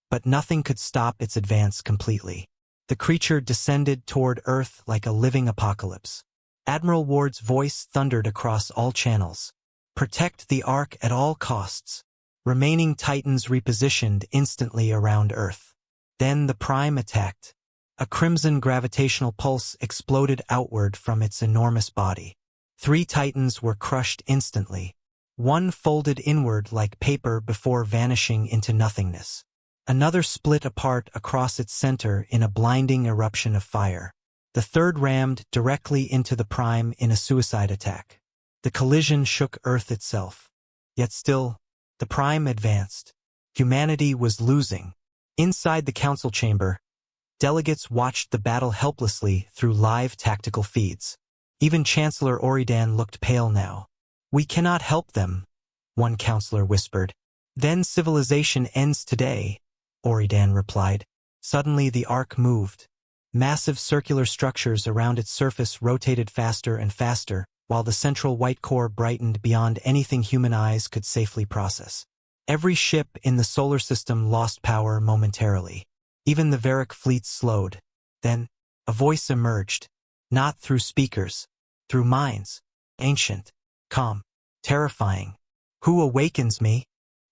but nothing could stop its advance completely. The creature descended toward Earth like a living apocalypse. Admiral Ward's voice thundered across all channels. Protect the Ark at all costs. Remaining Titans repositioned instantly around Earth. Then the Prime attacked. A crimson gravitational pulse exploded outward from its enormous body. 3 Titans were crushed instantly. One folded inward like paper before vanishing into nothingness. Another split apart across its center in a blinding eruption of fire. The third rammed directly into the Prime in a suicide attack. The collision shook Earth itself. Yet still, the Prime advanced. Humanity was losing. Inside the council chamber, delegates watched the battle helplessly through live tactical feeds. Even Chancellor Oridan looked pale now. We cannot help them, one counselor whispered. Then civilization ends today, Oridan replied. Suddenly the Ark moved. Massive circular structures around its surface rotated faster and faster, while the central white core brightened beyond anything human eyes could safely process. Every ship in the solar system lost power momentarily. Even the Varric fleet slowed. Then, a voice emerged. Not through speakers, through minds. Ancient, calm, terrifying. Who awakens me?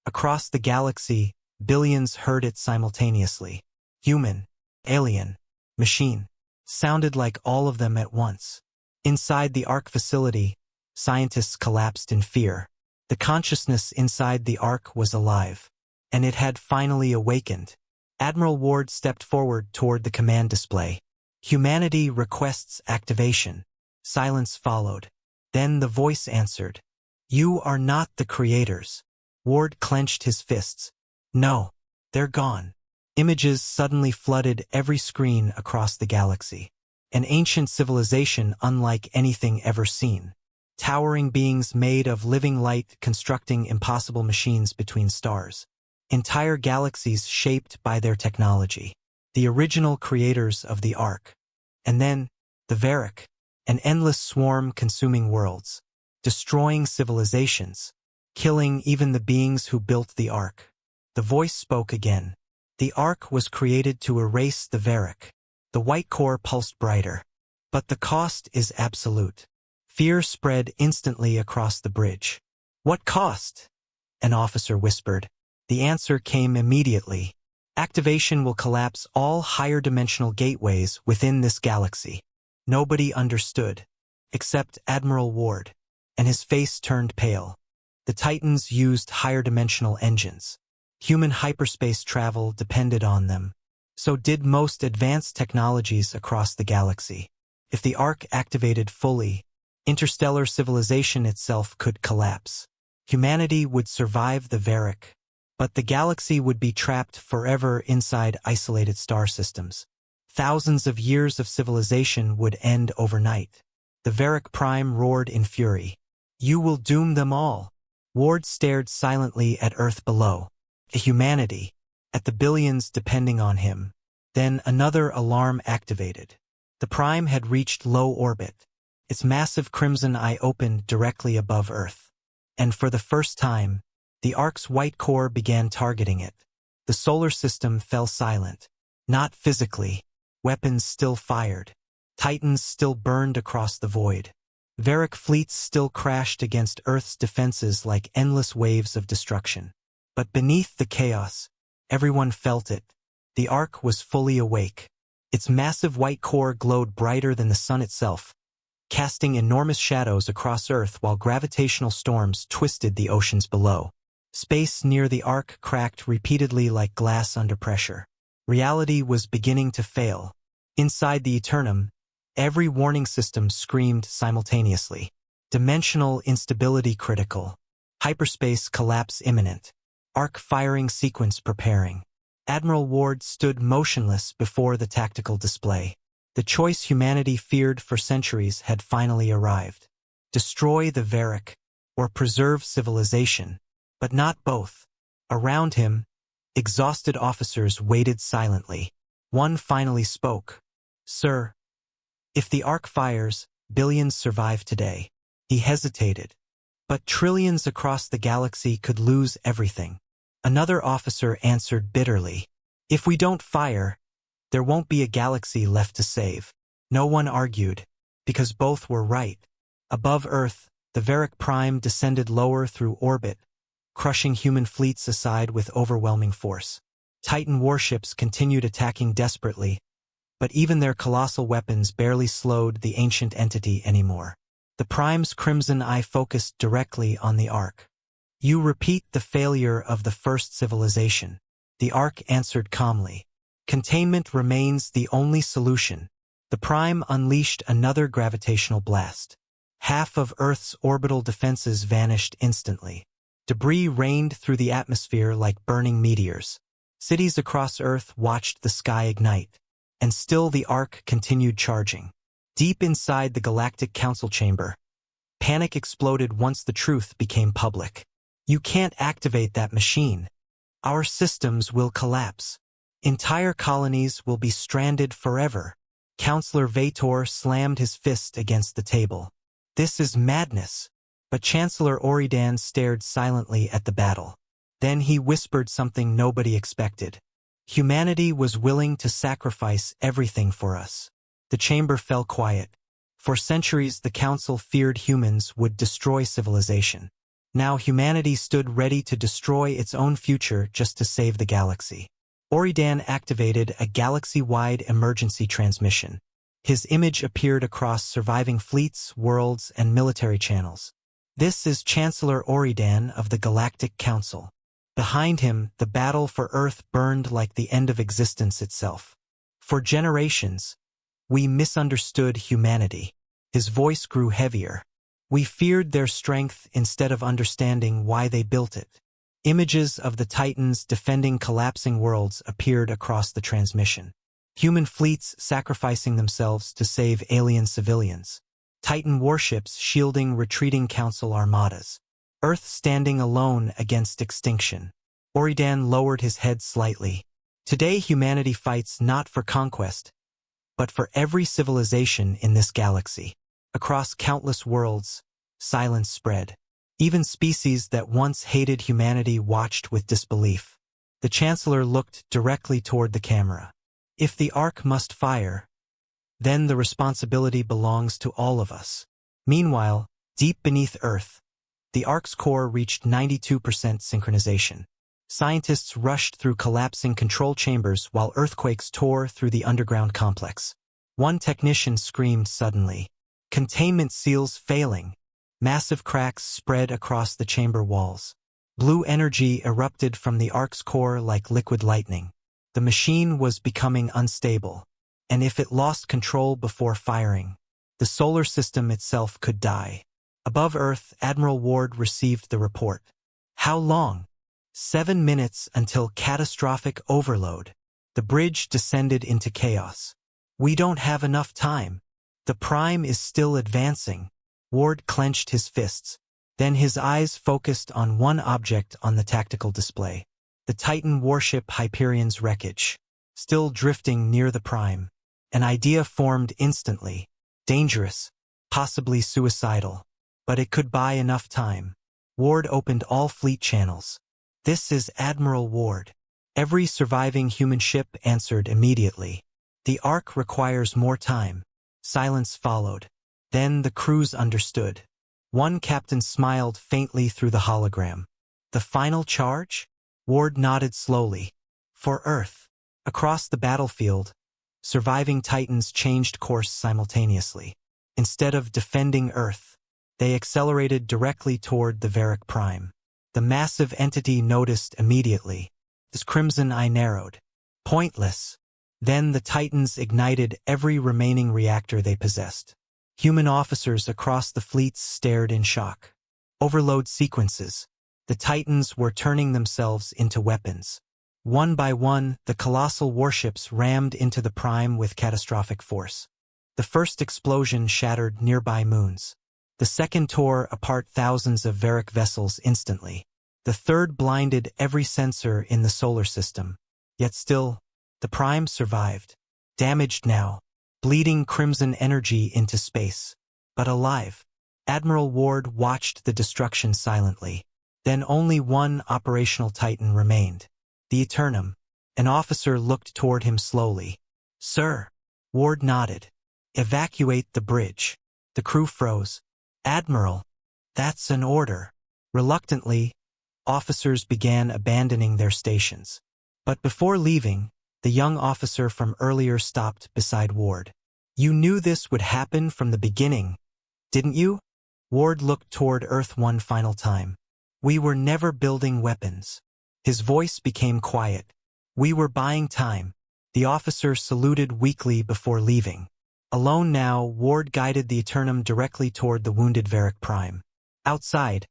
Across the galaxy, billions heard it simultaneously. Human, alien, machine. Sounded like all of them at once. Inside the Ark facility, scientists collapsed in fear. The consciousness inside the Ark was alive, and it had finally awakened. Admiral Ward stepped forward toward the command display. Humanity requests activation. Silence followed. Then the voice answered. You are not the creators. Ward clenched his fists. No, they're gone. Images suddenly flooded every screen across the galaxy. An ancient civilization unlike anything ever seen. Towering beings made of living light constructing impossible machines between stars. Entire galaxies shaped by their technology. The original creators of the Ark. And then, the Varric, an endless swarm consuming worlds. Destroying civilizations. Killing even the beings who built the Ark. The voice spoke again. The Ark was created to erase the Varric. The white core pulsed brighter. But the cost is absolute. Fear spread instantly across the bridge. What cost? An officer whispered. The answer came immediately. Activation will collapse all higher dimensional gateways within this galaxy. Nobody understood, except Admiral Ward, and his face turned pale. The Titans used higher dimensional engines. Human hyperspace travel depended on them. So did most advanced technologies across the galaxy. If the Ark activated fully, interstellar civilization itself could collapse. Humanity would survive the Varric, but the galaxy would be trapped forever inside isolated star systems. Thousands of years of civilization would end overnight. The Varric Prime roared in fury. You will doom them all. Ward stared silently at Earth below. At humanity. At the billions depending on him. Then another alarm activated. The Prime had reached low orbit. Its massive crimson eye opened directly above Earth. And for the first time, the Ark's white core began targeting it. The solar system fell silent. Not physically. Weapons still fired. Titans still burned across the void. Varric fleets still crashed against Earth's defenses like endless waves of destruction. But beneath the chaos, everyone felt it. The Ark was fully awake. Its massive white core glowed brighter than the sun itself, casting enormous shadows across Earth while gravitational storms twisted the oceans below. Space near the Ark cracked repeatedly like glass under pressure. Reality was beginning to fail. Inside the Eternum, every warning system screamed simultaneously. Dimensional instability critical. Hyperspace collapse imminent. Arc firing sequence preparing. Admiral Ward stood motionless before the tactical display. The choice humanity feared for centuries had finally arrived. Destroy the Varric, or preserve civilization, but not both. Around him, exhausted officers waited silently. One finally spoke. "Sir, if the Ark fires, billions survive today." He hesitated. "But trillions across the galaxy could lose everything." Another officer answered bitterly. "If we don't fire, there won't be a galaxy left to save." No one argued, because both were right. Above Earth, the Varric Prime descended lower through orbit, crushing human fleets aside with overwhelming force. Titan warships continued attacking desperately, but even their colossal weapons barely slowed the ancient entity anymore. The Prime's crimson eye focused directly on the Ark. "You repeat the failure of the first civilization." The Ark answered calmly. "Containment remains the only solution." The Prime unleashed another gravitational blast. Half of Earth's orbital defenses vanished instantly. Debris rained through the atmosphere like burning meteors. Cities across Earth watched the sky ignite, and still the Ark continued charging. Deep inside the Galactic Council chamber, panic exploded once the truth became public. "You can't activate that machine. Our systems will collapse. Entire colonies will be stranded forever." Counselor Vator slammed his fist against the table. "This is madness." But Chancellor Oridan stared silently at the battle. Then he whispered something nobody expected. "Humanity was willing to sacrifice everything for us." The chamber fell quiet. For centuries the Council feared humans would destroy civilization. Now humanity stood ready to destroy its own future just to save the galaxy. Oridan activated a galaxy-wide emergency transmission. His image appeared across surviving fleets, worlds, and military channels. "This is Chancellor Oridan of the Galactic Council." Behind him, the battle for Earth burned like the end of existence itself. "For generations, we misunderstood humanity." His voice grew heavier. "We feared their strength instead of understanding why they built it." Images of the Titans defending collapsing worlds appeared across the transmission. Human fleets sacrificing themselves to save alien civilians. Titan warships shielding retreating Council armadas. Earth standing alone against extinction. Oridan lowered his head slightly. "Today humanity fights not for conquest, but for every civilization in this galaxy." Across countless worlds, silence spread. Even species that once hated humanity watched with disbelief. The Chancellor looked directly toward the camera. "If the Ark must fire, then the responsibility belongs to all of us." Meanwhile, deep beneath Earth, the Ark's core reached 92% synchronization. Scientists rushed through collapsing control chambers while earthquakes tore through the underground complex. One technician screamed suddenly. "Containment seals failing." Massive cracks spread across the chamber walls. Blue energy erupted from the Ark's core like liquid lightning. The machine was becoming unstable, and if it lost control before firing, the solar system itself could die. Above Earth, Admiral Ward received the report. "How long?" 7 minutes until catastrophic overload. The bridge descended into chaos. "We don't have enough time. The Prime is still advancing." Ward clenched his fists. Then his eyes focused on one object on the tactical display. The Titan warship Hyperion's wreckage, still drifting near the Prime. An idea formed instantly. Dangerous, possibly suicidal. But it could buy enough time. Ward opened all fleet channels. "This is Admiral Ward." Every surviving human ship answered immediately. "The Ark requires more time." Silence followed. Then the crews understood. One captain smiled faintly through the hologram. "The final charge?" Ward nodded slowly. "For Earth." Across the battlefield, surviving Titans changed course simultaneously. Instead of defending Earth, they accelerated directly toward the Varric Prime. The massive entity noticed immediately. His crimson eye narrowed. Pointless. Then the Titans ignited every remaining reactor they possessed. Human officers across the fleets stared in shock. Overload sequences. The Titans were turning themselves into weapons. One by one, the colossal warships rammed into the Prime with catastrophic force. The first explosion shattered nearby moons. The second tore apart thousands of Varric vessels instantly. The third blinded every sensor in the solar system. Yet still, the Prime survived. Damaged now, bleeding crimson energy into space. But alive. Admiral Ward watched the destruction silently. Then only one operational Titan remained. The Eternum. An officer looked toward him slowly. "Sir." Ward nodded. "Evacuate the bridge." The crew froze. "Admiral." "That's an order." Reluctantly, officers began abandoning their stations. But before leaving, the young officer from earlier stopped beside Ward. "You knew this would happen from the beginning, didn't you?" Ward looked toward Earth one final time. "We were never building weapons." His voice became quiet. "We were buying time." The officer saluted weakly before leaving. Alone now, Ward guided the Eternum directly toward the wounded Varric Prime. Outside,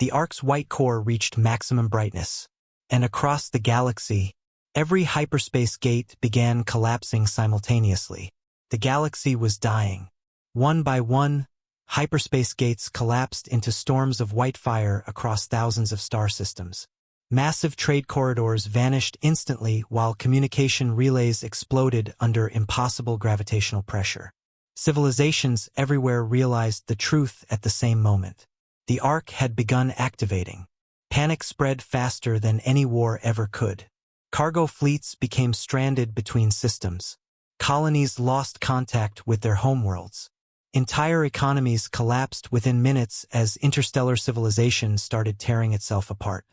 the Ark's white core reached maximum brightness. And across the galaxy, every hyperspace gate began collapsing simultaneously. The galaxy was dying. One by one, hyperspace gates collapsed into storms of white fire across thousands of star systems. Massive trade corridors vanished instantly while communication relays exploded under impossible gravitational pressure. Civilizations everywhere realized the truth at the same moment. The Ark had begun activating. Panic spread faster than any war ever could. Cargo fleets became stranded between systems. Colonies lost contact with their homeworlds. Entire economies collapsed within minutes as interstellar civilization started tearing itself apart.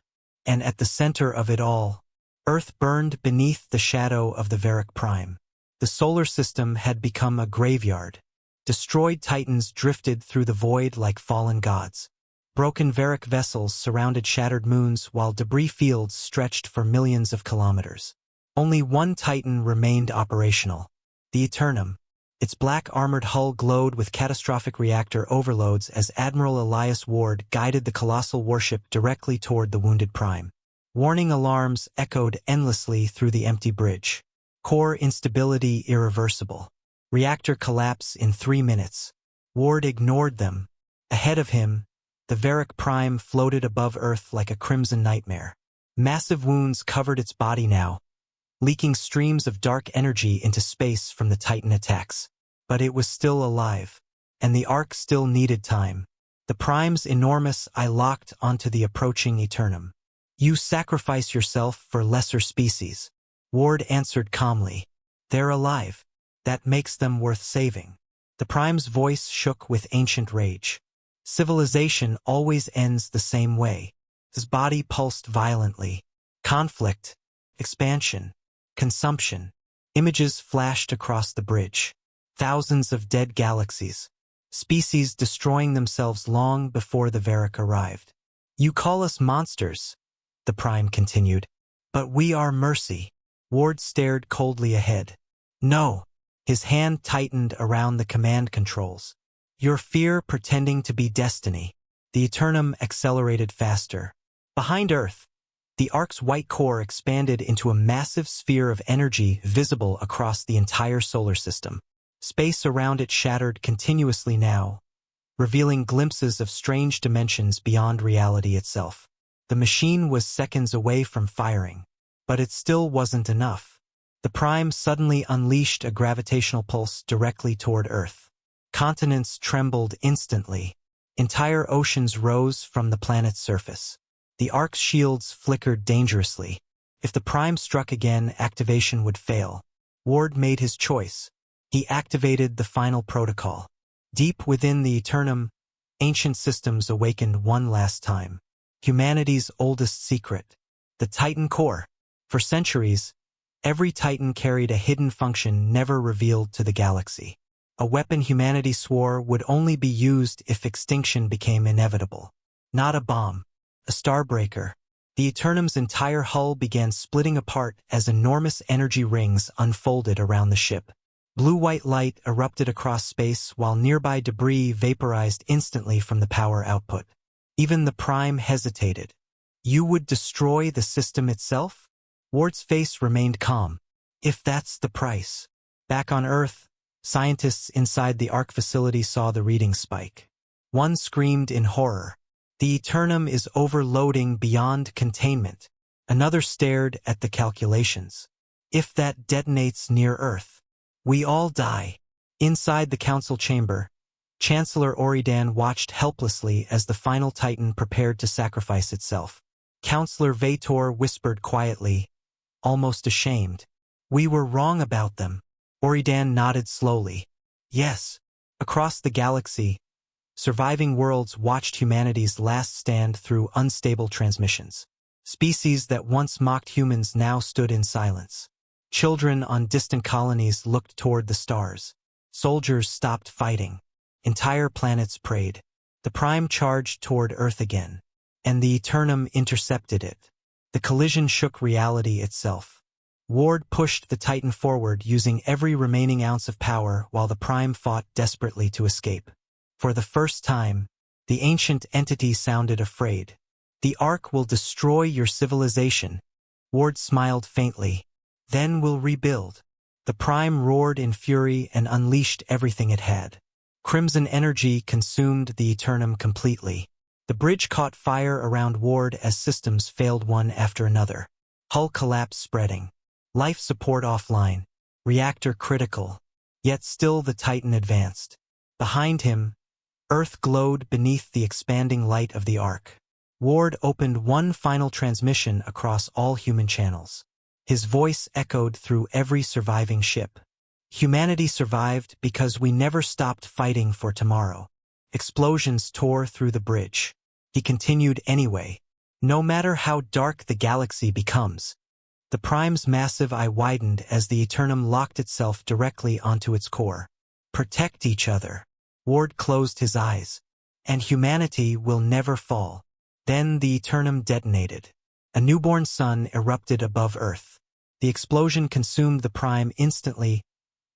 And at the center of it all, Earth burned beneath the shadow of the Varric Prime. The solar system had become a graveyard. Destroyed Titans drifted through the void like fallen gods. Broken Varric vessels surrounded shattered moons while debris fields stretched for millions of kilometers. Only one Titan remained operational, the Eternum. Its black armored hull glowed with catastrophic reactor overloads as Admiral Elias Ward guided the colossal warship directly toward the wounded Prime. Warning alarms echoed endlessly through the empty bridge. Core instability irreversible. Reactor collapse in 3 minutes. Ward ignored them. Ahead of him, the Varric Prime floated above Earth like a crimson nightmare. Massive wounds covered its body now, leaking streams of dark energy into space from the Titan attacks. But it was still alive, and the Ark still needed time. The Prime's enormous eye locked onto the approaching Eternum. "You sacrifice yourself for lesser species," Ward answered calmly. "They're alive. That makes them worth saving." The Prime's voice shook with ancient rage. "Civilization always ends the same way." His body pulsed violently. Conflict, expansion, consumption. Images flashed across the bridge. Thousands of dead galaxies. Species destroying themselves long before the Varric arrived. "You call us monsters," the Prime continued. "But we are mercy." Ward stared coldly ahead. "No." His hand tightened around the command controls. "Your fear pretending to be destiny." The Eternum accelerated faster. Behind Earth, the Ark's white core expanded into a massive sphere of energy visible across the entire solar system. Space around it shattered continuously now, revealing glimpses of strange dimensions beyond reality itself. The machine was seconds away from firing, but it still wasn't enough. The Prime suddenly unleashed a gravitational pulse directly toward Earth. Continents trembled instantly. Entire oceans rose from the planet's surface. The Ark's shields flickered dangerously. If the Prime struck again, activation would fail. Ward made his choice. He activated the final protocol. Deep within the Eternum, ancient systems awakened one last time. Humanity's oldest secret, the Titan core. For centuries, every Titan carried a hidden function never revealed to the galaxy. A weapon humanity swore would only be used if extinction became inevitable. Not a bomb, a starbreaker, The Eternum's entire hull began splitting apart as enormous energy rings unfolded around the ship. Blue-white light erupted across space while nearby debris vaporized instantly from the power output. Even the Prime hesitated. You would destroy the system itself? Ward's face remained calm. If that's the price. Back on Earth, scientists inside the ARC facility saw the reading spike. One screamed in horror. The Eternum is overloading beyond containment. Another stared at the calculations. If that detonates near Earth, we all die. Inside the council chamber, Chancellor Oridan watched helplessly as the final Titan prepared to sacrifice itself. Counselor Vator whispered quietly, almost ashamed. We were wrong about them. Oridan nodded slowly. Yes. Across the galaxy, surviving worlds watched humanity's last stand through unstable transmissions. Species that once mocked humans now stood in silence. Children on distant colonies looked toward the stars. Soldiers stopped fighting. Entire planets prayed. The Prime charged toward Earth again, and the Eternum intercepted it. The collision shook reality itself. Ward pushed the Titan forward using every remaining ounce of power while the Prime fought desperately to escape. For the first time, the ancient entity sounded afraid. The Ark will destroy your civilization. Ward smiled faintly. Then we'll rebuild. The Prime roared in fury and unleashed everything it had. Crimson energy consumed the Eternum completely. The bridge caught fire around Ward as systems failed one after another. Hull collapse spreading. Life support offline. Reactor critical. Yet still the Titan advanced. Behind him, Earth glowed beneath the expanding light of the Ark. Ward opened one final transmission across all human channels. His voice echoed through every surviving ship. Humanity survived because we never stopped fighting for tomorrow. Explosions tore through the bridge. He continued anyway. No matter how dark the galaxy becomes. The Prime's massive eye widened as the Eternum locked itself directly onto its core. Protect each other. Ward closed his eyes. And humanity will never fall. Then the Eternum detonated. A newborn sun erupted above Earth. The explosion consumed the Prime instantly,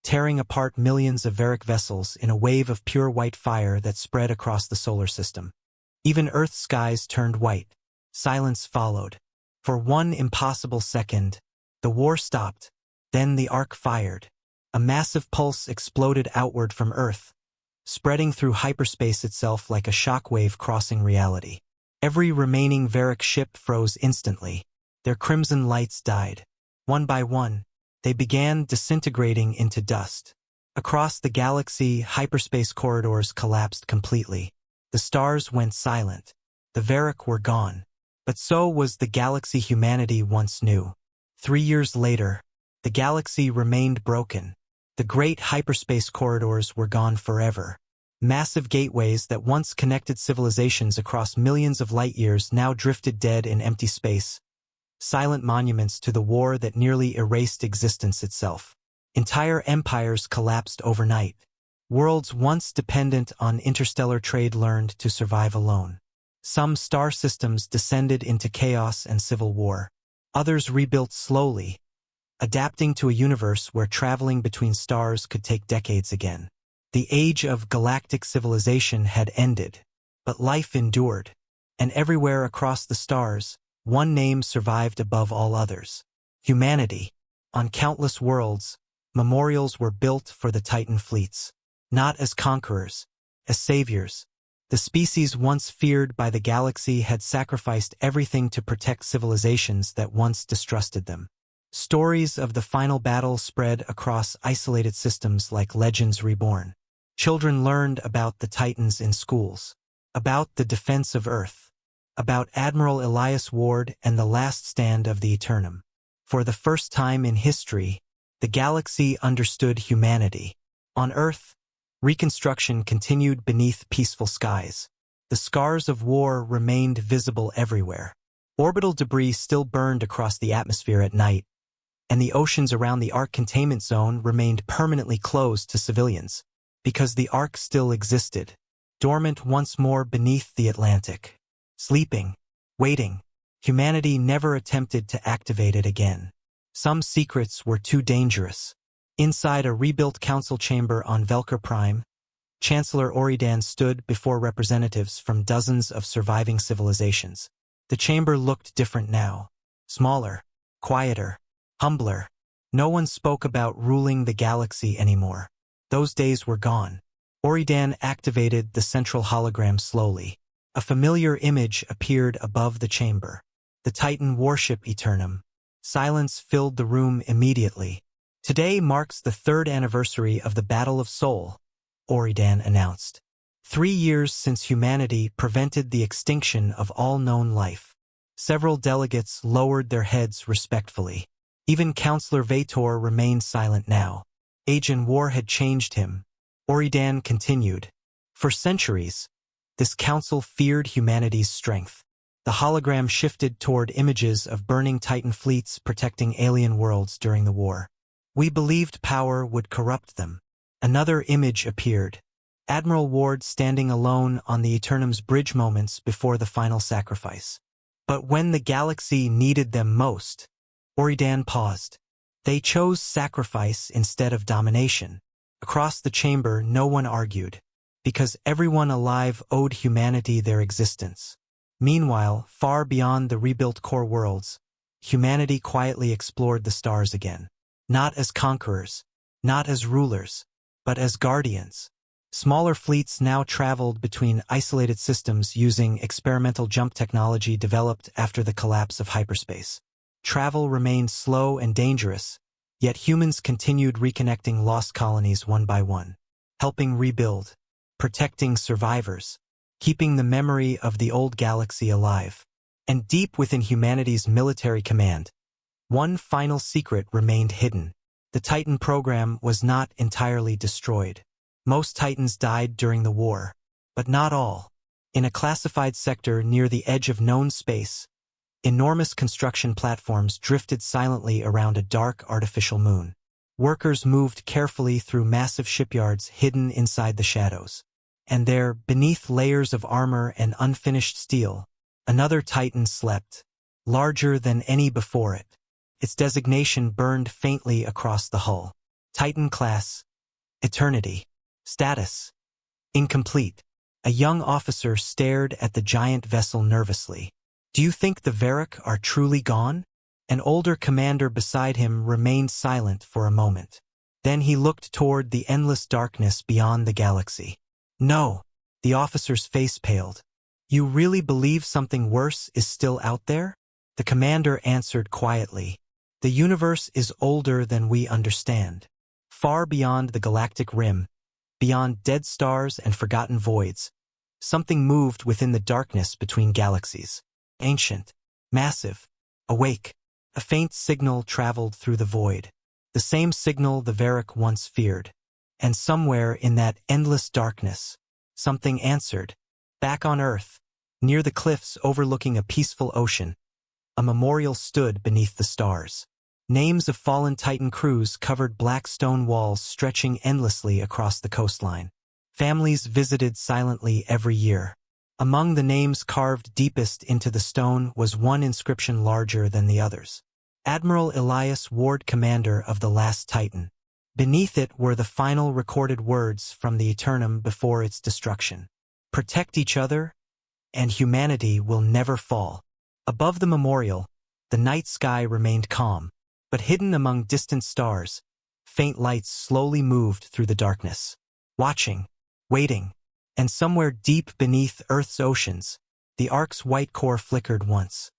tearing apart millions of Varic vessels in a wave of pure white fire that spread across the solar system. Even Earth's skies turned white. Silence followed. For one impossible second, the war stopped. Then the Ark fired. A massive pulse exploded outward from Earth, spreading through hyperspace itself like a shockwave crossing reality. Every remaining Varic ship froze instantly. Their crimson lights died. One by one, they began disintegrating into dust. Across the galaxy, hyperspace corridors collapsed completely. The stars went silent. The Varic were gone. But so was the galaxy humanity once knew. 3 years later, the galaxy remained broken. The great hyperspace corridors were gone forever. Massive gateways that once connected civilizations across millions of light-years now drifted dead in empty space. Silent monuments to the war that nearly erased existence itself. Entire empires collapsed overnight. Worlds once dependent on interstellar trade learned to survive alone. Some star systems descended into chaos and civil war. Others rebuilt slowly, adapting to a universe where traveling between stars could take decades again. The age of galactic civilization had ended, but life endured, and everywhere across the stars, one name survived above all others. Humanity. On countless worlds, memorials were built for the Titan fleets, not as conquerors, as saviors. The species once feared by the galaxy had sacrificed everything to protect civilizations that once distrusted them. Stories of the final battle spread across isolated systems like legends reborn. Children learned about the Titans in schools, about the defense of Earth, about Admiral Elias Ward and the last stand of the Eternum. For the first time in history, the galaxy understood humanity. On Earth, reconstruction continued beneath peaceful skies. The scars of war remained visible everywhere. Orbital debris still burned across the atmosphere at night, and the oceans around the Ark containment zone remained permanently closed to civilians, because the Ark still existed, dormant once more beneath the Atlantic, sleeping, waiting, Humanity never attempted to activate it again. Some secrets were too dangerous. Inside a rebuilt council chamber on Velker Prime, Chancellor Oridan stood before representatives from dozens of surviving civilizations. The chamber looked different now. Smaller, quieter, humbler. No one spoke about ruling the galaxy anymore. Those days were gone. Oridan activated the central hologram slowly. A familiar image appeared above the chamber. The Titan warship Eternum. Silence filled the room immediately. Today marks the 3rd anniversary of the Battle of Sol, Oridan announced. 3 years since humanity prevented the extinction of all known life. Several delegates lowered their heads respectfully. Even Councillor Vator remained silent now. Agent War had changed him. Oridan continued. For centuries, this council feared humanity's strength. The hologram shifted toward images of burning Titan fleets protecting alien worlds during the war. We believed power would corrupt them. Another image appeared. Admiral Ward standing alone on the Eternum's bridge moments before the final sacrifice. But when the galaxy needed them most, Oridan paused. They chose sacrifice instead of domination. Across the chamber, no one argued, because everyone alive owed humanity their existence. Meanwhile, far beyond the rebuilt core worlds, humanity quietly explored the stars again. Not as conquerors, not as rulers, but as guardians. Smaller fleets now traveled between isolated systems using experimental jump technology developed after the collapse of hyperspace. Travel remained slow and dangerous, yet humans continued reconnecting lost colonies one by one, helping rebuild, protecting survivors, keeping the memory of the old galaxy alive. And deep within humanity's military command, one final secret remained hidden. The Titan program was not entirely destroyed. Most Titans died during the war, but not all. In a classified sector near the edge of known space, enormous construction platforms drifted silently around a dark artificial moon. Workers moved carefully through massive shipyards hidden inside the shadows. And there, beneath layers of armor and unfinished steel, another Titan slept, larger than any before it. Its designation burned faintly across the hull. Titan class, Eternity. Status, incomplete. A young officer stared at the giant vessel nervously. Do you think the Varric are truly gone? An older commander beside him remained silent for a moment. Then he looked toward the endless darkness beyond the galaxy. No, the officer's face paled. You really believe something worse is still out there? The commander answered quietly. The universe is older than we understand. Far beyond the galactic rim, beyond dead stars and forgotten voids, something moved within the darkness between galaxies. Ancient, massive, awake. A faint signal traveled through the void. The same signal the Varric once feared. And somewhere in that endless darkness, something answered. Back on Earth, near the cliffs overlooking a peaceful ocean, a memorial stood beneath the stars. Names of fallen Titan crews covered black stone walls stretching endlessly across the coastline. Families visited silently every year. Among the names carved deepest into the stone was one inscription larger than the others. Admiral Elias Ward, commander of the last Titan. Beneath it were the final recorded words from the Eternum before its destruction. Protect each other, and humanity will never fall. Above the memorial, the night sky remained calm, but hidden among distant stars, faint lights slowly moved through the darkness. Watching, waiting, and somewhere deep beneath Earth's oceans, the Ark's white core flickered once.